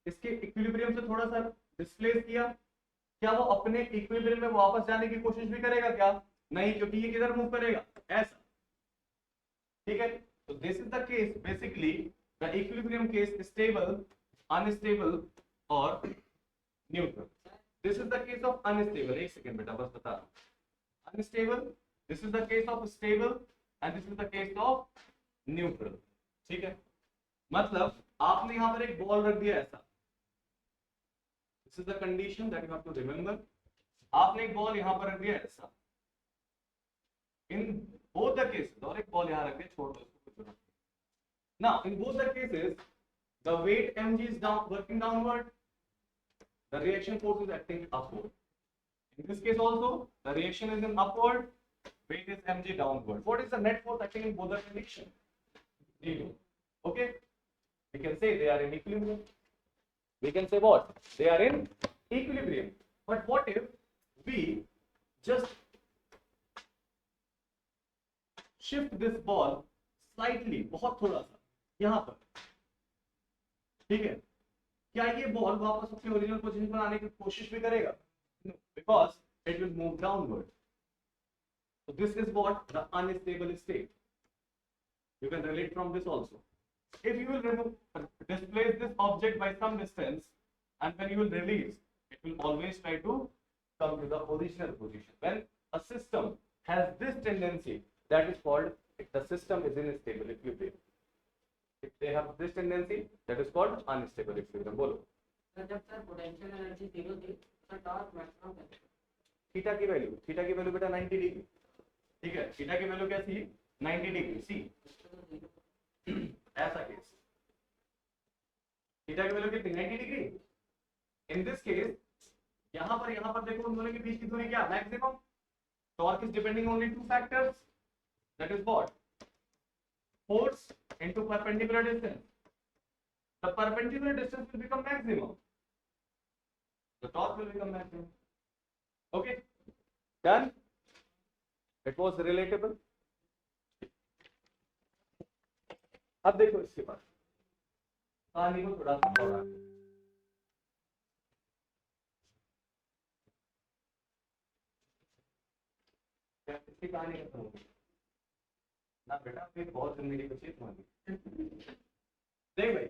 इसके equilibrium से थोड़ा सा डिस्प्लेस किया, क्या वो अपने इक्विलिब्रियम में वापस जाने की कोशिश भी करेगा क्या? नहीं, क्योंकि ये किधर मूव करेगा? ऐसा। ठीक है, तो this is the case basically the equilibrium case, stable, unstable और neutral. This is the case of unstable. एक सेकेंड बेटा, बस बता। Unstable, this is the case of stable and this is the case of neutral। ठीक है, मतलब आपने यहां पर एक बॉल रख दिया ऐसा, this is the condition that you have to remember। आपने एक बॉल यहां पर रख दिया ऐसा, in both the cases, और एक बॉल यहां रख दिया, छोड़ दो इसको। now in both the cases the weight mg is down, working downward, the reaction force is acting upward। In this case also, the reaction is in upward, weight is mg downward. What is the net force acting in both the conditions? 0. Okay, we can say they are in equilibrium. We can say what? They are in equilibrium. But what if we just shift this ball slightly, बहुत थोड़ा सा यहाँ पर, ठीक है, क्या ये ball वापस अपने ओरिजिनल पोजीशन पर आने की कोशिश भी करेगा? No, because it will move downward. So this is what the unstable state. You can relate from this also. If you will displace this object by some distance, and when you will release, it will always try to come to the original position. When a system has this tendency, that is called, the system is in stable equilibrium. If they have this tendency, that is called unstable equilibrium. बोलो। जब sir potential energy 0 थी, तो torque maximum था। Theta की value बेटा 90 degree. ठीक है, theta की वैल्यू क्या थी? 90 डिग्री। सी ऐसा केस, थीटा की वैल्यू कितनी? 90 डिग्री। इन दिस केस यहां पर देखो, उन दोनों के बीच की दूरी क्या? Maximum. Torque is depending only two factors, That is what? Force into perpendicular distance. The perpendicular distance will become maximum. The torque will become maximum. Okay, done. It was relatable. अब देखो इसके बाद कहानी को थोड़ा सा और आगे। इसकी कहानी खत्म हो गई ना बेटा, फिर बहुत जिंदगी बची तुम्हारी। देख भाई,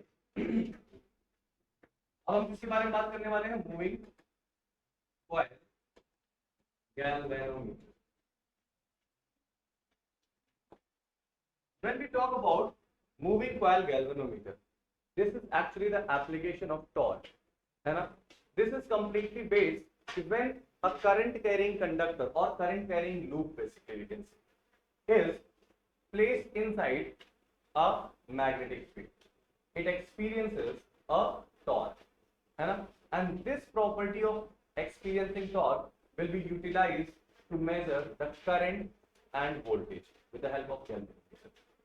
अब हम किसके बारे में बात करने वाले हैं? Moving coil galvanometer. When we talk about moving coil galvanometer, this is actually the application of torque, है ना? This is completely based when a current carrying conductor or current carrying loop, basically we can say, is placed inside a magnetic field. It experiences a torque, है ना? And this property of experiencing torque will be utilized to measure the current and voltage with the help of galvanometer.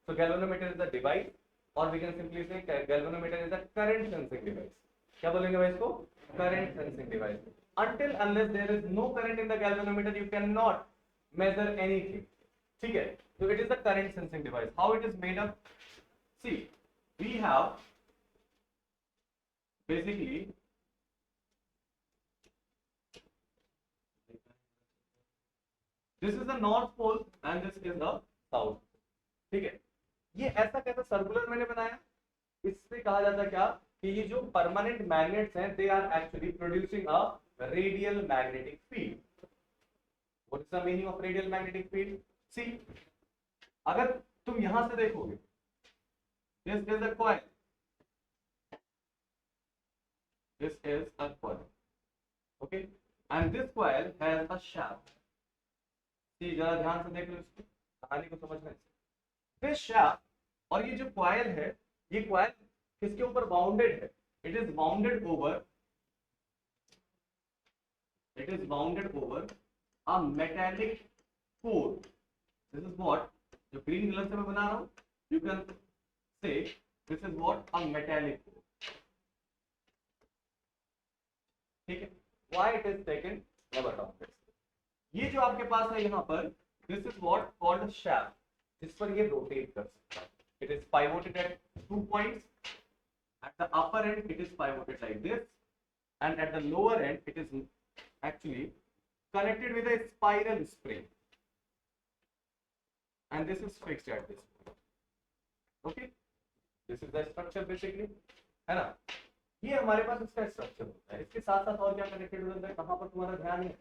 So galvanometer is a device, or we can simply say galvanometer is a current sensing device. क्या बोलेंगे भाई इसको? Current sensing device. Until unless there is no current in the galvanometer, you cannot measure anything. ठीक है? So it is a current sensing device. How it is made up? See, we have basically this is the north pole and this is the south. ठीक है? ये ऐसा कैसा circular मैंने बनाया? इससे कहा जाता है क्या कि ये जो परमानेंट मैग्नेट्स हैं, they are actually producing a radial magnetic field. What is the meaning of radial magnetic field? See, अगर तुम यहां से देखोगे, this is a coil, this is a coil, okay, and this coil has a shaft. See, जरा ध्यान से देख लो इसको, कहानी को समझना है. This shaft और ये जो coil है, ये coil किसके ऊपर बाउंडेड है? It is bounded over a metallic core. This is what, जो ग्रीन कलर से मैं बना रहा हूँ, you can say this is what, a metallic core. ठीक है? Why it is taken? मैं बताऊंगा. ये जो आपके पास है यहाँ पर, this is what called shaft, जिस पर ये रोटेट कर सकता है. It is pivoted at 2 points. At the upper end, it is pivoted like this, and at the lower end, it is actually connected with a spiral spring, and this is fixed at this point. Okay, this is the structure basically, है ना? ये हमारे पास इसका structure होता है. इसके साथ साथ और क्या कनेक्टेड होता है? कहाँ पर तुम्हारा ध्यान है?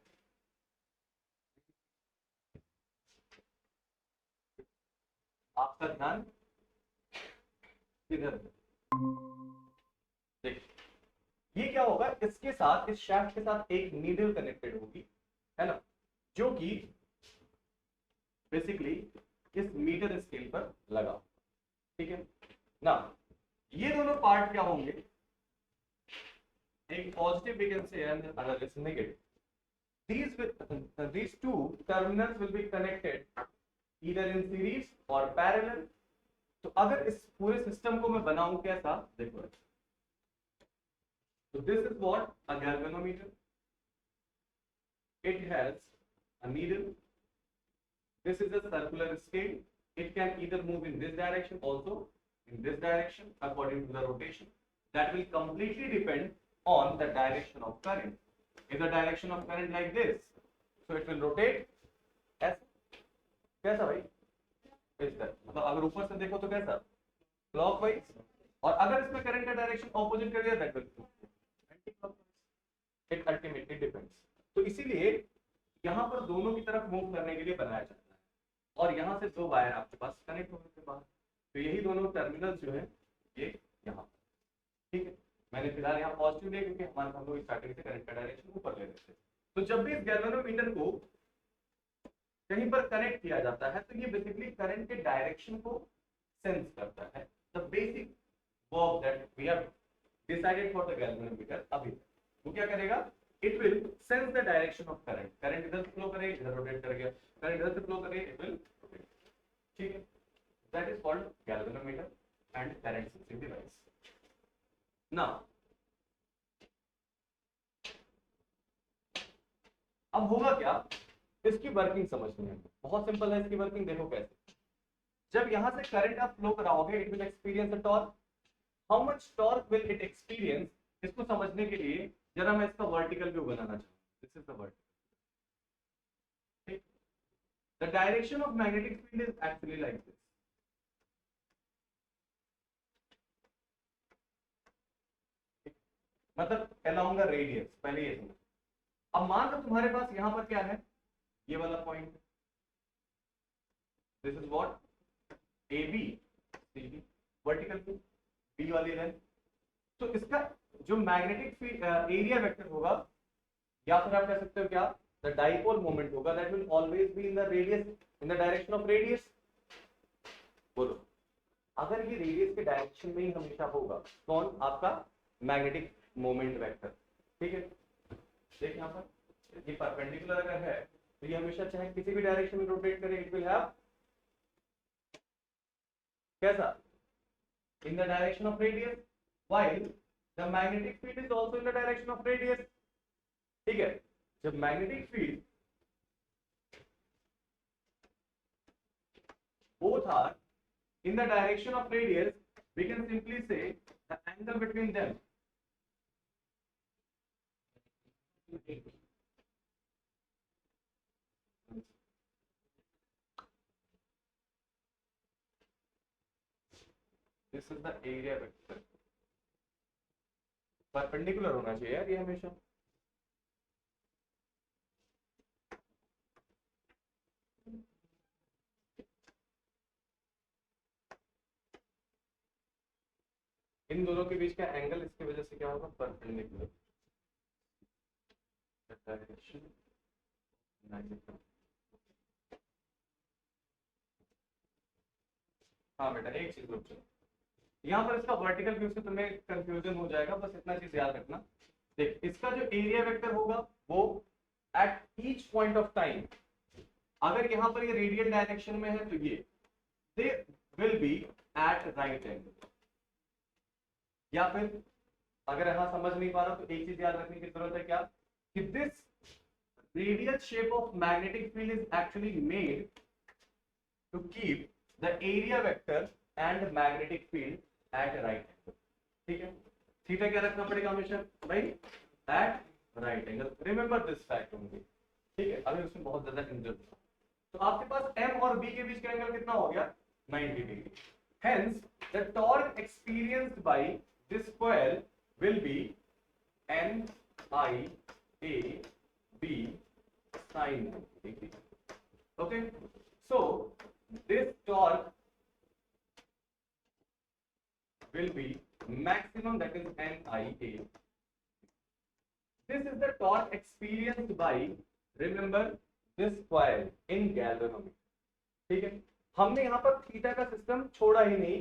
आपका ध्यान किधर? देखिए, ये क्या होगा? इसके साथ, इस शाफ्ट के साथ एक नीडल कनेक्टेड होगी, है ना, जो कि बेसिकली इस मीटर स्केल पर लगा. ठीक है ना? ये दोनों पार्ट क्या होंगे? एक positive we can say and other is negative. These two terminals will be connected either in series or parallel. तो अगर इस पूरे सिस्टम को मैं बनाऊं कैसा, देखो. So this is what a galvanometer. It has a needle. This is a circular scale. It can either move in this direction, also in this direction, according to the rotation. That will completely depend on the direction of current. If the direction of current like this, so it will rotate as कैसा भाई? इस तरह. मतलब अगर ऊपर से देखो तो कैसा? क्लॉकवाइज. और अगर इसमें करंट का डायरेक्शन ऑपोजिट कर दिया, that will anti clockwise. It ultimately depends. तो इसीलिए यहाँ पर दोनों की तरफ मूव करने के लिए बनाया जाता है, और यहाँ से दो वायर आपके पास कनेक्ट होने के बाद, तो यही दोनों टर्मिनल्स जो है ये यहाँ. ठीक है? मैंने फिलहाल यहाँ पॉजिटिव लिया क्योंकि हम लोग स्टार्टिंग से करंट का डायरेक्शन ऊपर ले रहे थे. तो जब भी इस गैल्वेनोमीटर को कहीं पर कनेक्ट किया जाता है, तो ये बेसिकली करंट के डायरेक्शन को सेंस करता है. The basic work that we have decided for the galvanometer, अभी वो क्या करेगा? It will sense the direction of current. Current इधर फ्लो करे, इधर रोटेट करेगा. करंट इधर से फ्लो करे, इट विल रोटेट. ठीक है, that is called galvanometer and current sensing device. Now अब होगा क्या, इसकी वर्किंग समझनी है. बहुत सिंपल है इसकी वर्किंग. देखो कैसे. जब यहां से करंट आप फ्लो कराओगे, it will experience a torque. How much torque will it experience, इसको समझने के लिए जरा मैं इसका वर्टिकल व्यू बनाना चाहूँ. This is the vertical. ठीक. The direction of magnetic field is actually like this. मतलब along the radius. पहले ये समझो. अब मान लो तुम्हारे पास यहां पर क्या है, ये वाला point. This is what, A B C B, vertical view, B वाली लाइन. तो इसका जो मैग्नेटिक एरिया वेक्टर होगा, या फिर आप कह सकते हो क्या, द डाइपोल मोमेंट होगा, that will always be in the radius, in the direction of radius. बोलो, अगर ये रेडियस के डायरेक्शन में ही हमेशा होगा, कौन, आपका मैग्नेटिक मोमेंट वेक्टर. ठीक है, देख यहाँ पर ये परपेंडिकुलर अगर है तो ये हमेशा चाहे किसी भी डायरेक्शन में रोटेट करे, इट विल हैव कैसा, इन the direction of radius, while the magnetic field is also in the direction of radius. ठीक है, जब magnetic field both are in the direction of radius, we can simply say the angle between them this is the area vector. Perpendicular होना चाहिए यार ये हमेशा. इन दोनों के बीच का एंगल इसकी वजह से क्या होगा, परपेंडिकुलर. डायरेक्शन हाँ बेटा, एक चीज रुक जाओ. यहाँ पर इसका वर्टिकल व्यू से तुम्हें कंफ्यूजन हो जाएगा, बस इतना चीज याद रखना. देख, इसका जो एरिया वेक्टर होगा वो at each point of time, अगर यहाँ पर ये रेडियल डायरेक्शन में है तो ये they will be at right angle. या फिर अगर यहाँ समझ नहीं पा रहा तो एक चीज याद रखने की जरूरत है, क्या, कि this radial shape of magnetic field is actually made to keep the area vector and magnetic field at right angle. ठीक है, थीटा क्या रखना पड़ेगा हमेशा भाई, at right angle. Remember this fact only. ठीक है, अभी उसमें बहुत ज्यादा कंफ्यूजन. तो आपके पास m और b के बीच का एंगल कितना हो गया, 90 degree. Hence, the torque experienced by this coil will be N I A B sin 90 degree. Okay, so this torque will be maximum, that is NIA. This is the torque experienced by, remember, this coil in galvanometer. ठीक है, हमने यहाँ पर theta का system छोड़ा ही नहीं.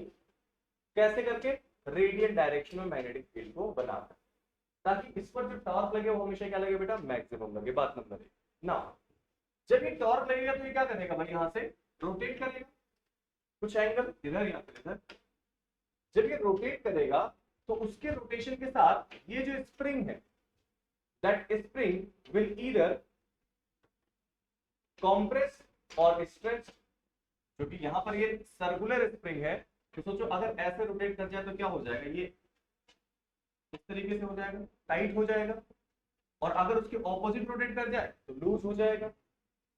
कैसे करके, रेडियल डायरेक्शन में मैग्नेटिक फील्ड को बनाकर, ताकि इस पर जो टॉर्क लगे वो हमेशा क्या लगे बेटा, मैक्सिमम लगे. बात नंबर 1. ना, जब ये टॉर्क लगेगा तो ये क्या करेगा भाई, यहाँ से रोटेट करेगा कुछ एंगल इधर या फिर इधर. जब ये रोटेट करेगा तो उसके रोटेशन के साथ ये जो स्प्रिंग है, that spring will either compress और स्ट्रेच. क्योंकि यहाँ पर ये सर्कुलर स्प्रिंग है, तो सोचो अगर ऐसे रोटेट कर जाए तो क्या हो जाएगा, ये इस तरीके से हो जाएगा, टाइट हो जाएगा. और अगर उसके ऑपोजिट रोटेट कर जाए तो लूज हो जाएगा.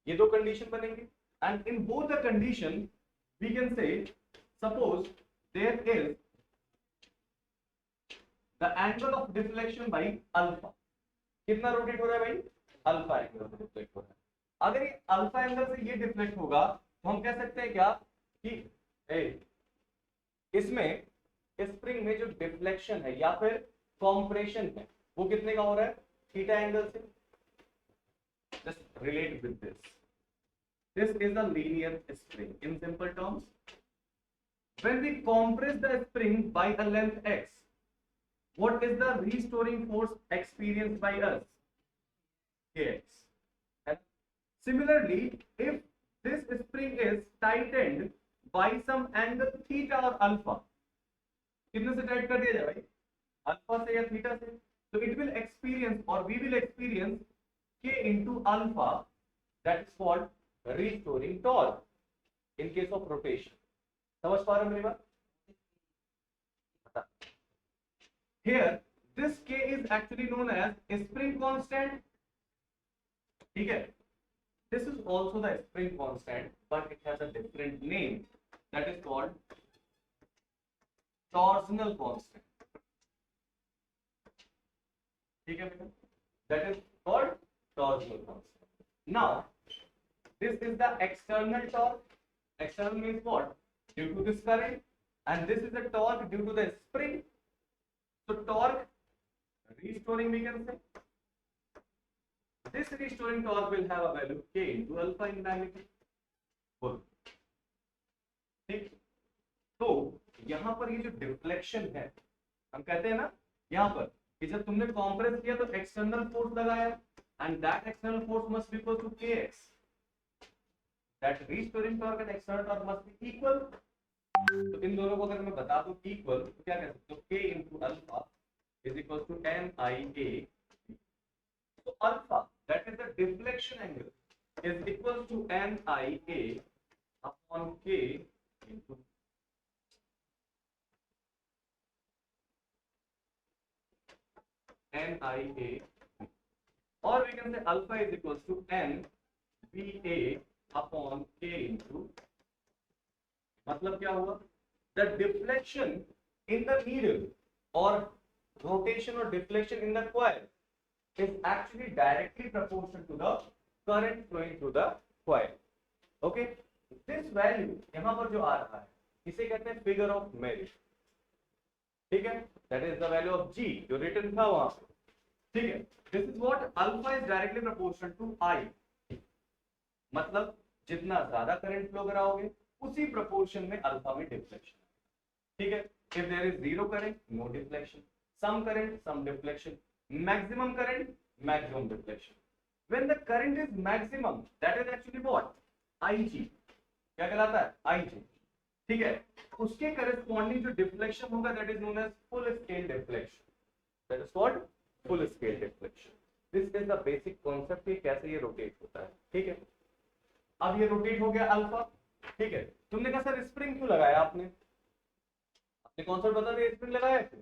ये दो कंडीशन बनेंगे. And in both the condition we can say, suppose there is the angle of deflection by alpha. कितना रोटेट हो रहा है भाई, अल्फा एंगल से डिफ्लेक्ट हो रहा है. अगर ये अल्फा एंगल से ये डिफ्लेक्ट होगा तो हम कह सकते हैं क्या, कि इसमें स्प्रिंग में जो डिफ्लेक्शन है या फिर कॉम्प्रेशन है वो कितने का हो रहा है, थीटा एंगल से. Just relate with this. This is a linear spring. In simple terms, when we compress the spring by a length x, what is the restoring force experienced by us? Kx. And similarly, if this spring is tightened by some angle theta और alpha, कितने से divide कर दिया जाए भाई, alpha से या theta से, तो इट विल एक्सपीरियंस और we will experience k into alpha, that is called restoring torque in case of rotation. समझ पा रहे हो मेरी बात? Here this k is actually known as spring constant, ठीक है? This is also the spring constant, but it has a different name, that is called torsional constant, ठीक है बेटा? That is called torsional constant. Now this is the external torque. External means what? Due to this current, and this is the torque due to the spring. So torque restoring, we can say this restoring torque will have a value k into alpha in magnitude. बोलो ठीक? तो यहाँ पर ये जो deflection है, हम कहते हैं ना यहाँ पर कि जब तुमने कॉम्प्रेस किया तो एक्सटर्नल फोर्स लगाया, and that external force must be equal to kx. That restoring torque and external torque must be equal. तो इन दोनों को अगर मैं बता दूं इक्वल तो क्या कह सकते हो, k into alpha is equal to NIA. So alpha, that is the deflection angle, is equal to NIA upon k into NIA, or we can say alpha is equal to NVA upon k into, मतलब क्या हुआ, the deflection in the needle or rotation or deflection in the coil is actually directly proportional to the current flowing through the coil. Okay, this value यहाँ पर जो आ रहा है इसे कहते हैं फिगर ऑफ मेरिट, ठीक है? that is the value of G जो written था वहां पे, ठीक है? this is what alpha is directly proportional to I, मतलब जितना ज्यादा करंट फ्लो कराओगे उसी प्रोपोर्शन में अल्फा में डिफ्लेक्शन, ठीक है? if there is zero current, no deflection, some current, some deflection, maximum current, maximum deflection. When the current is maximum, that is actually what, IG, क्या कहलाता है, IG, ठीक है? उसके करस्पॉन्डिंग जो डिफ्लेक्शन होगा that is known as full scale deflection, that is called full scale deflection. This is the basic concept कि कैसे ये रोटेट होता है, ठीक है? अब ये रोटेट हो गया अल्फा, ठीक है? तुमने कहा सर स्प्रिंग क्यों लगाया आपने कॉन्सेप्ट बता दिया, स्प्रिंग लगाया क्यों?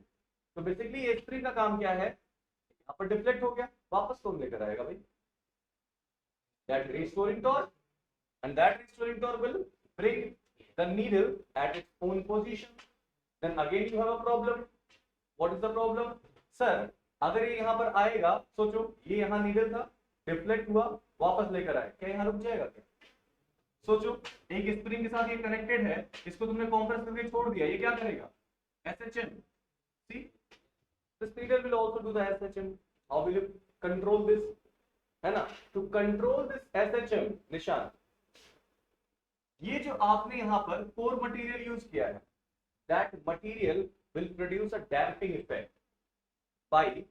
तो बेसिकली ये स्प्रिंग का काम क्या है, यहाँ पर डिफ्लेक्ट हो गया, वापस कौन लेकर आएगा भाई, that restoring torque, and that restoring torque will bring the needle at its own position. Then again you have a problem. What is the problem? Sir, अगर ये यहाँ पर आएगा, सोचो ये यहाँ नीडल था, डिफ्लेक्ट हुआ, वापस लेकर आए, क्या यहाँ रुक जाएगा क्या? सोचो एक स्प्रिंग के साथ ये कनेक्टेड है, इसको तुमने कॉम्प्रेस करके छोड़ दिया, ये क्या करेगा, SHM. See, this needle will also do the SHM. How will you control this? है ना? To control this SHM, निशान, ये जो आपने यहाँ पर कोर मटेरियल यूज किया है, that material will produce a damping effect by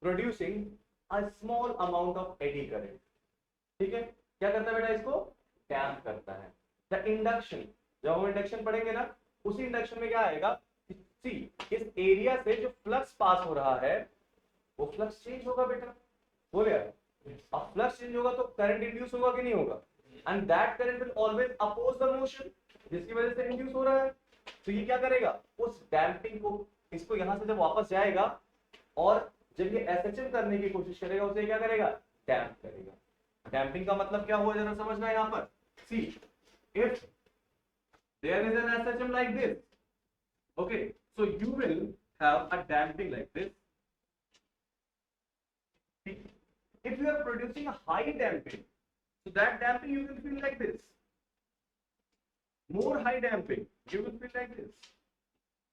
producing a small amount of eddy current. ठीक है? क्या करता है बेटा, इसको डैम्प करता है. द इंडक्शन, जब हम इंडक्शन पढ़ेंगे ना, उसी इंडक्शन में क्या आएगा, सी इस एरिया से जो फ्लक्स पास हो रहा है वो फ्लक्स चेंज होगा बेटा, बोले यार. अब फ्लक्स चेंज होगा तो करंट इंड्यूस होगा कि नहीं होगा, and that current will always oppose the motion जिसकी वजह से इंड्यूस हो रहा है. तो ये क्या करेगा, उस डैम्पिंग को, इसको यहां से जब वापस जाएगा और जब ये एसएचएम करने की कोशिश करेगा, उसे क्या करेगा, डैम्प करेगा. डैम्पिंग का मतलब क्या हुआ जरा समझना है यहाँ पर. See if there is an SHM like this, okay, so you will have a damping like this. If you are producing a high damping, so that damping you will feel like this. More high damping you will feel like this.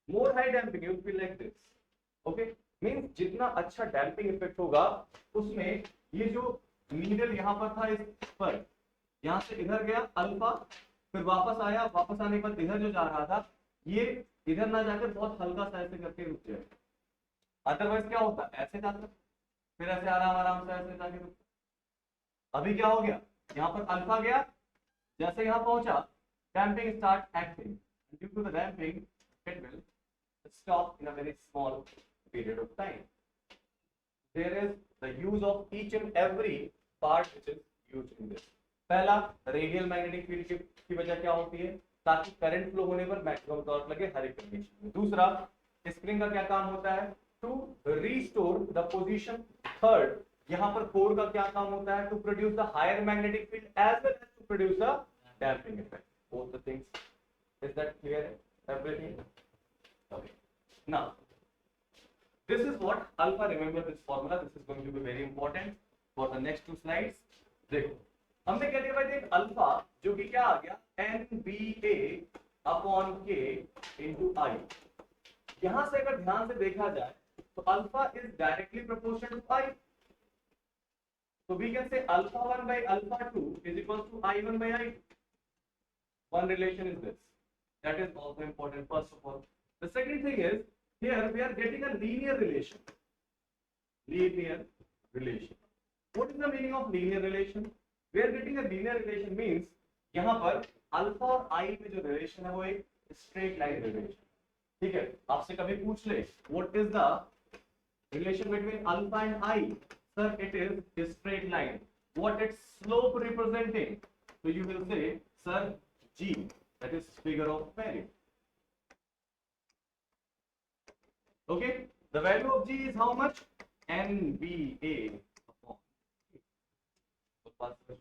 More high damping you will feel like this. Okay, means जितना अच्छा damping effect होगा उसमें ये जो needle यहाँ पर था, इस पर यहाँ से इधर गया अल्फा, फिर वापस आया, वापस आने के बाद इधर जो जा रहा था ये इधर ना जाकर बहुत हल्का सा ऐसे करके रुक जाए. अदरवाइज क्या होता, ऐसे जाता फिर ऐसे आराम आराम से ऐसे जाके रुकता. अभी क्या हो गया, यहाँ पर अल्फा गया, जैसे यहाँ पहुंचा damping start acting. Due to the damping, it will stop in a very small period of time. There is the use of each and every part which is used in this. पहला, radial magnetic field की वजह क्या होती है, ताकि current flow होने पर maximum torque लगे हर एक कंडीशन में. दूसरा, स्प्रिंग का क्या काम होता है, to restore the position. Third, यहाँ पर कोर का क्या काम होता है, to produce the higher magnetic field as well as to produce the damping effect. Both the things. Is that clear? Everything? Okay. Now this is what alpha. Remember this formula. This is going to be very important for the next 2 slides. देखो, हमने क्या दिया भाई, देख alpha जो कि क्या आ गया, NBA upon K into I. यहां से अगर ध्यान से देखा जाए तो alpha is directly proportional to I. So we can say alpha 1 by alpha 2 is equal to I1 by I2. One relation is this. That is also important first of all. The second thing is, here we are getting a linear relation. Linear relation. What is the meaning of linear relation? We are getting a linear relation means यहाँ पर alpha और I में जो relation है वो एक straight line relation. ठीक है, आपसे कभी पूछ ले what is the relation between alpha and I? Sir, it is a straight line. What its slope representing? So you will say, sir, G. That is figure of merit. Okay, the value of G is how much? NBA upon K.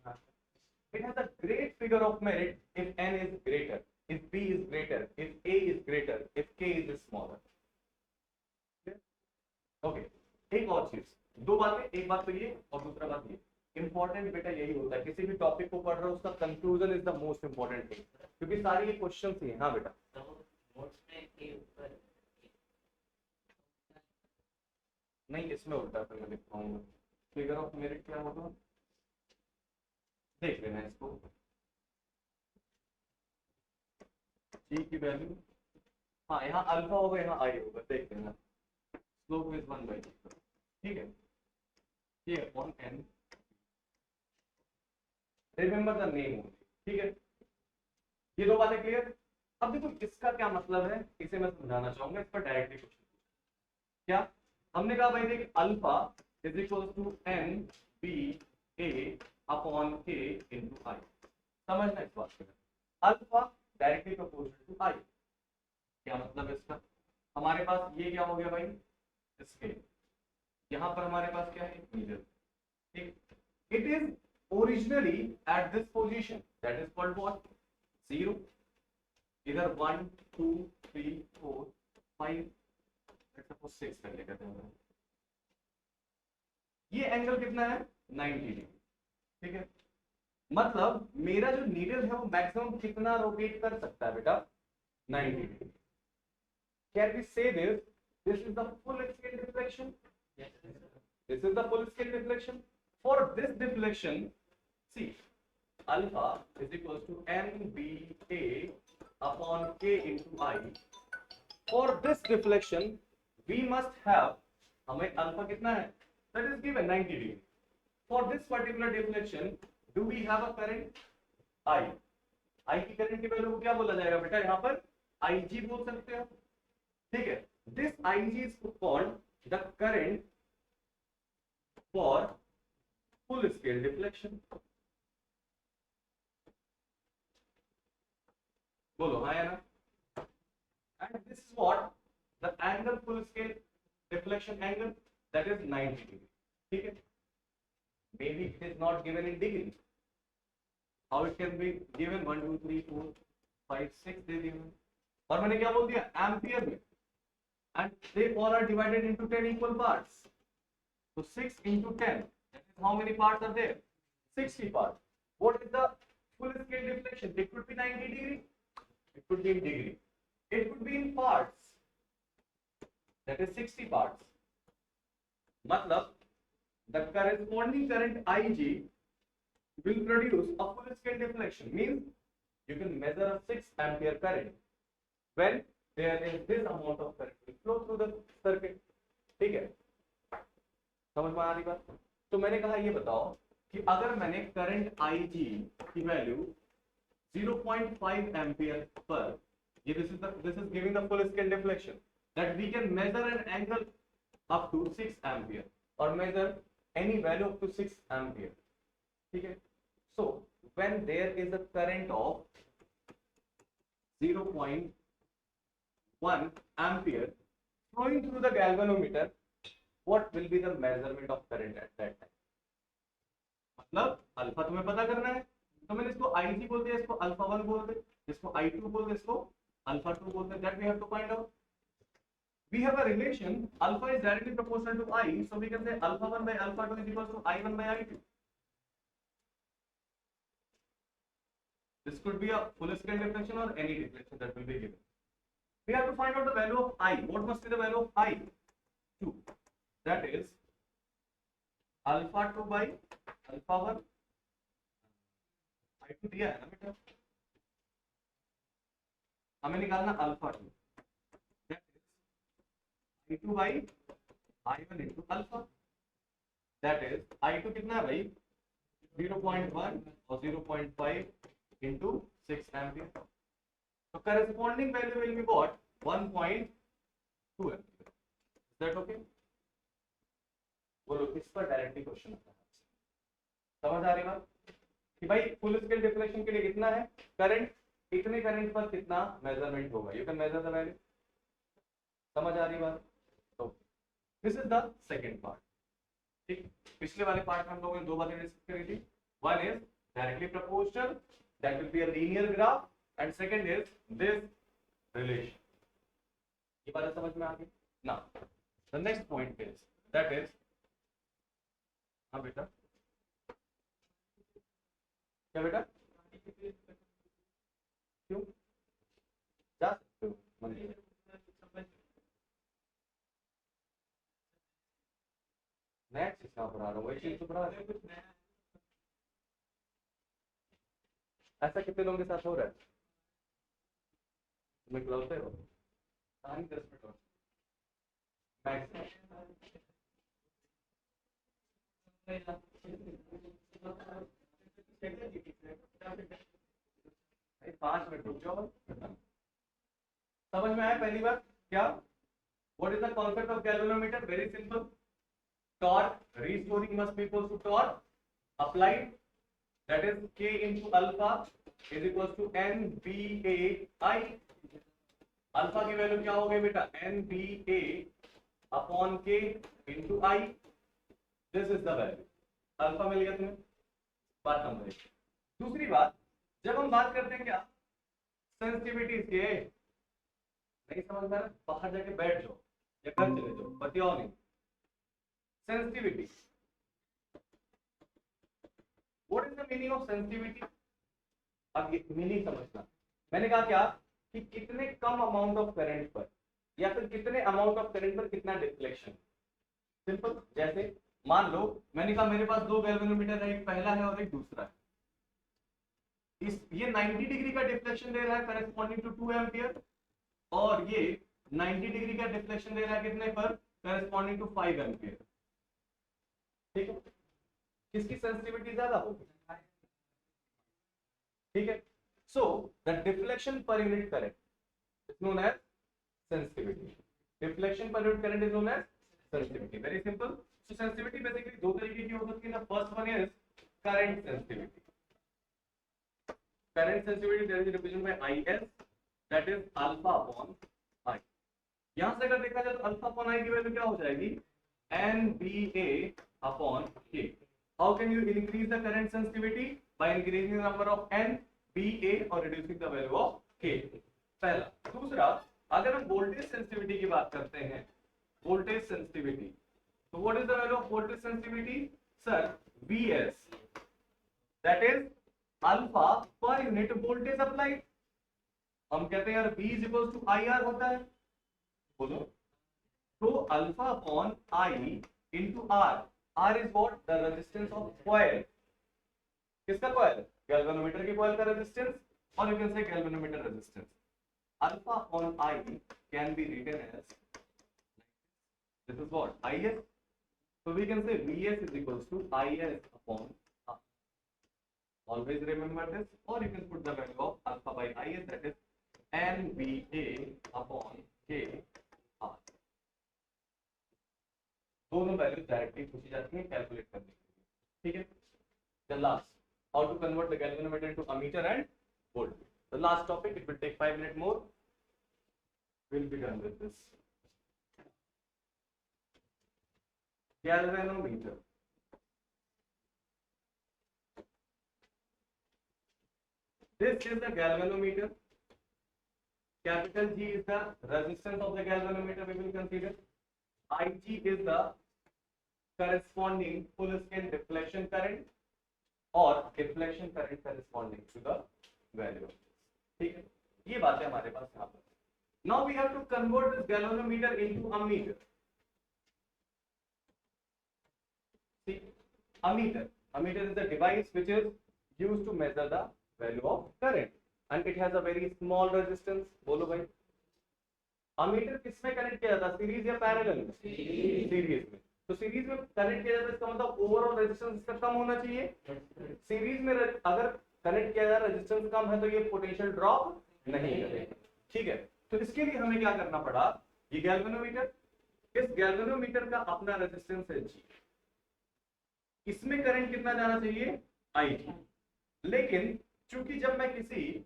It has a great figure of merit if N is greater, if B is greater, if A is greater, if K is smaller. Okay, एक और चीज, दो बातें, एक बात तो ये और दूसरा बात ये. इंपॉर्टेंट बेटा यही होता है, किसी भी टॉपिक को पढ़ रहे हो उसका conclusion is the most important thing, क्योंकि सारे ये क्वेश्चंस ही हैं. हाँ बेटा, नहीं इसमें उल्टा फिर मैं लिखवाऊंगा. फिगर ऑफ मेरिट क्या होगा, देख लेना इसको. जी की वैल्यू, हाँ यहाँ अल्फा होगा, यहाँ आई होगा, देख लेना. Slope is 1 by. ठीक है, ये upon N. Remember the name only. ठीक है, ये दो बातें क्लियर. अब देखो इसका क्या मतलब है, इसे मैं समझाना चाहूंगा. इस पर डायरेक्टली क्वेश्चन क्या हमने कहा भाई, देख alpha is equal to N B A upon K into I. समझना इस बात को, alpha directly proportional to I. क्या मतलब है इसका, हमारे पास ये क्या हो गया भाई, स्केल. यहाँ पर हमारे पास क्या है, मीटर. ठीक, it is originally at this position, that is called what, 0. इधर 1 2 3 4 5 सपोज 6 कर लेते हैं. ये एंगल कितना है, 90 डिग्री. ठीक है, मतलब मेरा जो नीडल है वो मैक्सिमम कितना रोटेट कर सकता है बेटा, 90 डिग्री. कैन वी से this is the full scale deflection. This is the full scale deflection. For this deflection, see, alpha is equal to NBA upon K into I. For this deflection, we must have, हमें alpha कितना है, that is given 90 degree. For this particular deflection, do we have a current I? I की current की value को क्या बोला जाएगा बेटा, यहाँ पर IG बोल सकते हो. ठीक है, this IG is called the current for full scale deflection. बोलो हाँ या ना. And this is what the angle, full scale deflection angle, that is 90 degree. ठीक है, maybe it is not given in degree. How it can be given, 1 2 3 4 5 6 दे दिए. और मैंने क्या बोल दिया, एम्पियर में. And they all are divided into 10 equal parts. So 6 into 10, that is how many parts are there? 60 parts. What is the full scale deflection? It could be 90 degree. It could be in degree. It could be in parts. That is 60 parts. मतलब the corresponding current IG will produce a full scale deflection. Means you can measure a 6 ampere current when there is this amount of current will flow through the circuit. ठीक है, समझ में आ रही बात. तो मैंने कहा ये बताओ कि अगर मैंने करंट IG की value 0.5 ampere per, this is giving the full scale deflection, that we can measure an angle up to 6 ampere or measure any value up to 6 ampere. ठीक है? So when there is a current of 0.1 ampere flowing through the galvanometer, what will be the measurement of current at that time? मतलब alpha तुम्हें पता करना है, तो मैंने इसको IG बोल दिया, इसको अल्फा 1 बोल दे, इसको I2 बोल दे, इसको अल्फा 2 बोल दे. That we have to find out. We have a relation, alpha is directly proportional to I, so we can say alpha 1 by alpha 2 is equal to I1 by I2. This could be a full scale deflection or any deflection that will be given. We have to find out the value of I. What must be the value of I2? That is alpha 2 by alpha 1. I2 दिया है ना बेटा, हमें निकालना alpha 2. That is I2 by I1 into alpha. That is I2 कितना है भाई? 0.1 और 0.5 into 6 ampere. So corresponding value will be what? 1.2 ampere. Is that okay? बोलो, इस पर डायरेक्टली क्वेश्चन आता है. समझ आ रही बात कि भाई फुल स्केल डिफ्लेक्शन के लिए कितना है करंट, इतने करंट पर कितना मेजरमेंट होगा, you can measure the value. समझ आ रही बात? तो this is the second part. ठीक, पिछले वाले पार्ट में हम लोगों ने दो बातें डिस्कस करी थी. One is directly proportional, that will be a linear graph, and second is this relation. ये बात समझ में आ गई ना? The next point is that is, हाँ बेटा, क्या बेटा, क्यों जा सकते हो मंदिर? नेक्स्ट चीज कहाँ पढ़ा रहा हूँ, वही चीज तो पढ़ा रहा हूँ. ऐसा कितने लोगों के साथ हो रहा है? तुम्हें बुलाते हो कहानी 10 मिनट और मैक्स 5 मिनट रुक जाओ. समझ में आया पहली बात क्या? What is the concept of galvanometer? Very simple. Torque restoring must be equal to torque applied, that is K into alpha is equals to NBAI. Alpha की वैल्यू क्या हो गई बेटा? NBA upon K into I. This is the value. Alpha मिल गया तुम्हें. बात number 1. दूसरी बात, जब हम बात करते हैं क्या सेंसिटिविटी के, नहीं समझ में आ रहा, बाहर जाके बैठ जाओ या घर चले जाओ, बतियाओ नहीं. Sensitivity, what is the meaning of sensitivity? अब ये मीनिंग समझना. मैंने कहा क्या कि कितने कम अमाउंट ऑफ करंट पर या फिर कितने अमाउंट ऑफ करंट पर कितना डिफ्लेक्शन. सिंपल. जैसे मान लो मैंने कहा मेरे पास दो गैल्वेनोमीटर है, एक पहला है और एक दूसरा है. इस ये 90 डिग्री का डिफ्लेक्शन दे रहा है करस्पॉन्डिंग टू 2 एम्पियर, और ये 90 डिग्री का डिफ्लेक्शन दे रहा है कितने पर? Corresponding to 5 ampere. ठीक है, किसकी सेंसिटिविटी ज्यादा होगी? ठीक है. So the deflection per unit current is known as sensitivity. Deflection per unit current is known as sensitivity. Very simple. So sensitivity basically दो तरीके की हो सकती है. First one is current sensitivity. Current sensitivity that is represented by IS, that is alpha upon I. यहां से अगर देखा जाए तो अल्फा अपॉन I की वैल्यू क्या हो जाएगी? NBA upon K. How can you increase the current sensitivity? By increasing the number of NBA or reducing the value of K. पहला. दूसरा, अगर हम वोल्टेज सेंसिटिविटी की बात करते हैं, वोल्टेज सेंसिटिविटी, तो what is the value of voltage sensitivity? Sir, VS, that is alpha per unit voltage applied. हम कहते हैं यार V is equals to IR होता है. बोलो. तो alpha upon I into R. R is what? The resistance of coil. किसका coil? Galvanometer की coil का resistance, or you can say galvanometer resistance. Alpha upon I can be written as, this is what? IS. So we can say VS is equals to IS upon R. Always remember this, or you can put the value of that is NBA upon K R. दोनों values directly पूछी जाती हैं calculate करने के लिए, ठीक है. The last, how to convert the galvanometer into ammeter and voltmeter. The last topic, it will take 5 minutes more. We'll be done with this. Galvanometer. This is the galvanometer. Capital G is the resistance of the galvanometer we will consider. Ig is the corresponding full scale deflection current or deflection current corresponding to the value of this. ठीक है, ये बात है हमारे पास यहाँ पर. Now we have to convert this galvanometer into ammeter. See, ammeter is the device which is used to measure the value of current and it has a very small resistance. बोलो भाई, ammeter किसमें connect किया जाता है, series या parallel में? Series में. तो सीरीज में कनेक्ट किया जाता है, इसका मतलब ओवरऑल रेजिस्टेंस इसका कम होना चाहिए. सीरीज में अगर कनेक्ट किया जाए रेजिस्टेंस कम है तो ये पोटेंशियल ड्रॉप नहीं करेगा, ठीक है. तो इसके लिए हमें क्या करना पड़ा, ये गैल्वेनोमीटर, इस गैल्वेनोमीटर का अपना रेजिस्टेंस है G, इसमें करंट कितना जाना चाहिए IG. लेकिन चूंकि जब मैं किसी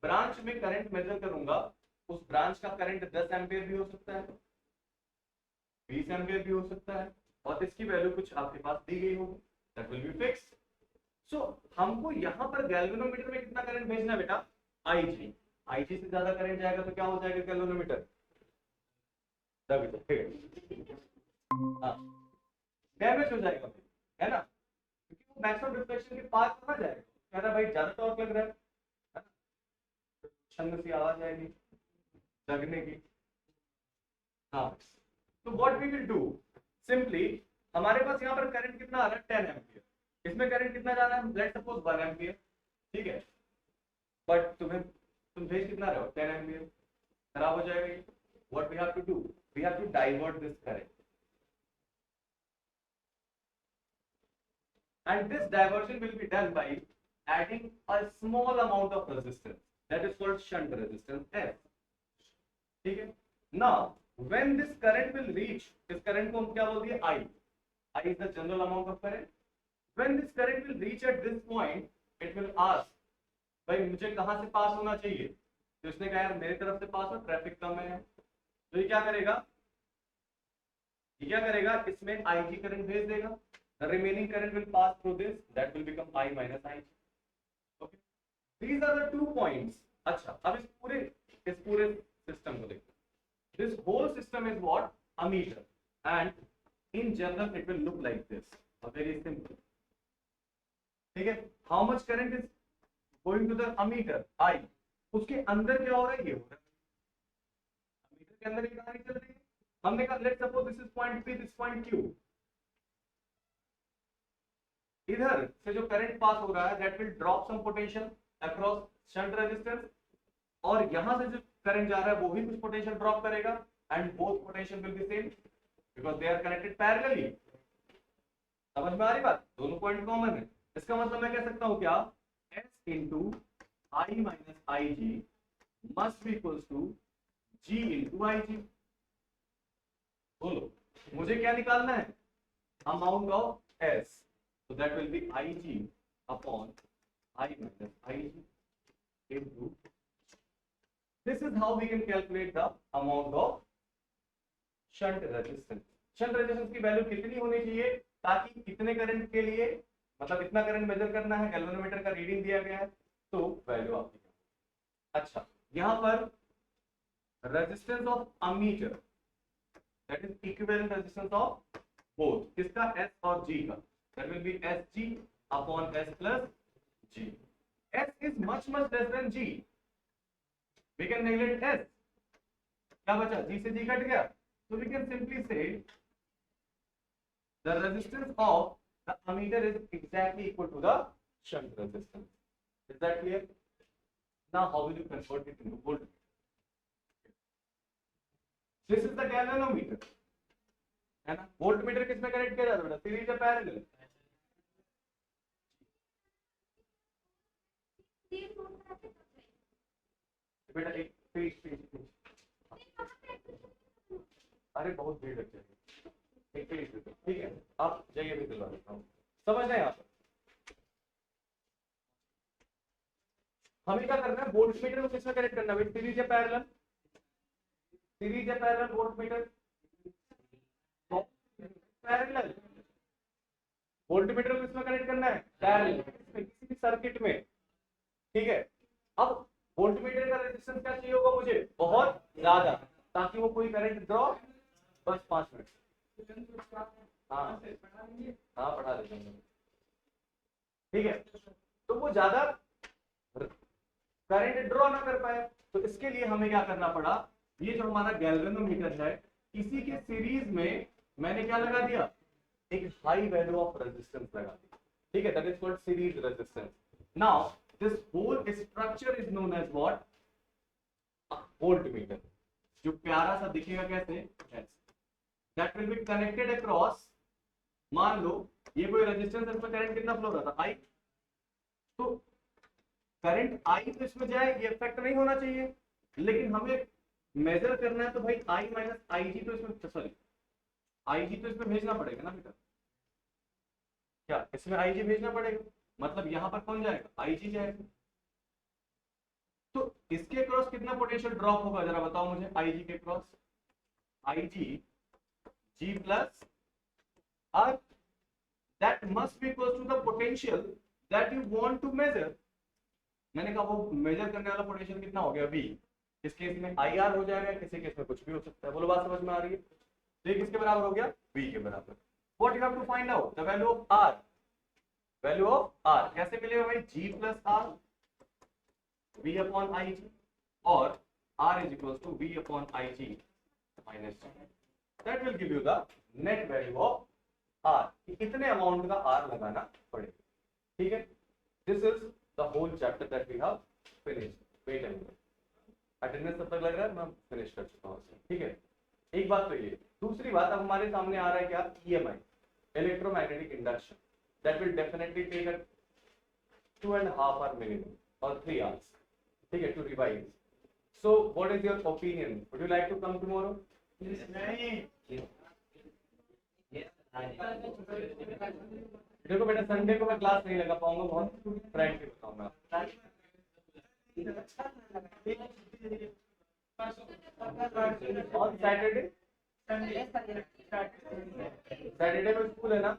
ब्रांच में करंट मेजर करूंगा, उस ब्रांच का करंट 10 एम्पियर भी हो सकता है, 20 एम्पियर भी हो सकता है, और इसकी वैल्यू कुछ आपके पास दी गई होगी, दैट विल बी फिक्स्ड. सो हमको यहाँ पर गैल्वेनोमीटर में कितना करंट भेजना है बेटा, IG. IG से ज्यादा करंट जाएगा तो क्या हो जाएगा गैल्वेनोमीटर, डैमेज हो जाएगा, है ना, क्योंकि वो मैक्सिमम रिफ्लेक्शन के पास कहाँ जाएगा, कह रहा भाई ज्यादा टॉर्क लग रहा है ना, छंद सी आवाज आएगी जगने की. हाँ, तो what we will do, simply हमारे पास यहाँ पर करंट कितना आ रहा है 10 एम्पियर, इसमें करंट कितना जाना है, लेट्स सपोज 1 एम्पियर, ठीक है. बट तुम भेज कितना रहे हो, 10 एम्पियर, खराब हो जाएगा ये. What we have to do, we have to divert this current, and this diversion will be done by adding a small amount of resistance, that is called shunt resistance S. ठीक है. Now when this current will reach, इस current को हम क्या बोल दिए, I is the general amount of current. When this current will reach at this point, it will ask, भाई मुझे कहाँ से पास होना चाहिए, तो इसने कहा यार मेरी तरफ से पास हो, ट्रैफिक कम है, तो ये क्या करेगा, इसमें IG करंट भेज देगा. The remaining current will pass through this, that will become I minus IG. Okay, these are the 2 points. अच्छा, अब इस पूरे सिस्टम को देखो. This whole system is what, ammeter, and in general it will look like this, a very simple. ठीक है, how much current is going to the ammeter, I. उसके अंदर क्या हो रहा है, ये हो रहा है, ammeter के अंदर ये कहानी चल रही है. हमने कहा let's suppose this is point P, this point Q. इधर से जो करंट पास हो रहा है that will drop some potential across shunt resistance, और यहां से जो करंट जा रहा है वो भी कुछ पोटेंशियल ड्रॉप करेगा, and both potential will be same because they are connected parallelly. समझ में आ रही बात, दोनों पॉइंट कॉमन है. इसका मतलब मैं कह सकता हूं क्या, S into I minus IG must be equals to G into IG. बोलो मुझे क्या निकालना है, amount of S. So that will be IG upon I minus IG into. This is how we can calculate the amount of shunt resistance. Shunt resistance की value कितनी होनी चाहिए ताकि कितने करंट के लिए, मतलब इतना करंट मेजर करना है, गैल्वेनोमीटर का रीडिंग दिया गया है, तो वैल्यू आपकी. अच्छा, यहाँ पर resistance of ammeter, that is equivalent resistance of both, किसका, S और G का. That will be SG upon S plus G. S is much less than G. We can neglect S. क्या बचा, G से G कट गया, so we can simply say the resistance of the ammeter is exactly equal to the shunt resistance. Is that clear? Now how will you convert it into voltmeter? This is the galvanometer, है ना. Voltmeter किसमें connect किया जाता है बेटा, series या parallel, बेटा एक पेज अरे बहुत भीड़ लग जाएगी, एक पेज ठीक है, आप जाइए भी दिलवा देता हूँ। समझ रहे हैं आप? हमें क्या करना है, वोल्ट मीटर को किसमें कनेक्ट करना है, सीरीज या पैरेलल? सीरीज या parallel volt meter? Parallel. Volt meter को किसमें कनेक्ट करना है, पैरेलल, किसी भी सर्किट में। ठीक है, अब वोल्ट मीटर का रेजिस्टेंस क्या चाहिए होगा मुझे, बहुत ज्यादा, ताकि वो कोई करंट ड्रॉ, बस 5 मिनट। हाँ हाँ पढ़ा देता हूँ। ठीक है, तो वो ज्यादा करंट ड्रॉ ना कर पाए, तो इसके लिए हमें क्या करना पड़ा, ये जो हमारा गैल्वेनोमीटर है, इसी के सीरीज में मैंने क्या लगा दिया, एक हाई वैल्यू ऑफ रेजिस्टेंस लगा दी। ठीक है, that is called series resistance. Now this whole structure is known as what, voltmeter, जो प्यारा सा दिखेगा कैसे, that will be connected across, मान लो ये कोई रेजिस्टेंस, इसमें करंट कितना फ्लो रहा था, आई, तो करंट आई तो इसमें जाए, ये इफेक्ट नहीं होना चाहिए, लेकिन हमें मेजर करना है, तो भाई आई माइनस आई जी तो इसमें, सॉरी आई जी तो इसमें भेजना पड़ेगा ना बेटा, क्या इसमें आई जी भेजना पड़ेगा, मतलब यहां पर कौन जाएगा, आई जी जाएगा, तो इसके क्रॉस कितना पोटेंशियल ड्रॉप होगा जरा बताओ मुझे, आई जी के cross, I G G plus R, that must be equal to the potential that you want to measure. मैंने कहा वो मेजर करने वाला पोटेंशियल कितना हो गया, V, इस केस में IR हो जाएगा, किसी केस में कुछ भी हो सकता है, बोलो बात समझ में आ रही है, तो ये किसके बराबर हो गया, V के बराबर। What you have to find out, the value of R, value of R कैसे मिलेगा भाई, G plus R V upon IG, और R is equal to V upon IG minus G, that will give you the net value of R, इतने amount का R लगाना पड़ेगा। ठीक है, this is the whole chapter that we have finished. Wait a minute. Attendance तब तक लग रहा है, मैं फिनिश कर चुका हूँ। ठीक है, एक बात तो ये, दूसरी बात अब हमारे सामने आ रहा है क्या, EMI, electromagnetic induction, that will definitely take a 2.5 hour minimum or 3 hours. ठीक है, to revise. So what is your opinion? Would you like to come tomorrow? नहीं। देखो बेटा, संडे को मैं क्लास नहीं लगा पाऊंगा, बहुत फ्रैंकली बताऊंगा। और सैटरडे, सैटरडे को स्कूल है ना,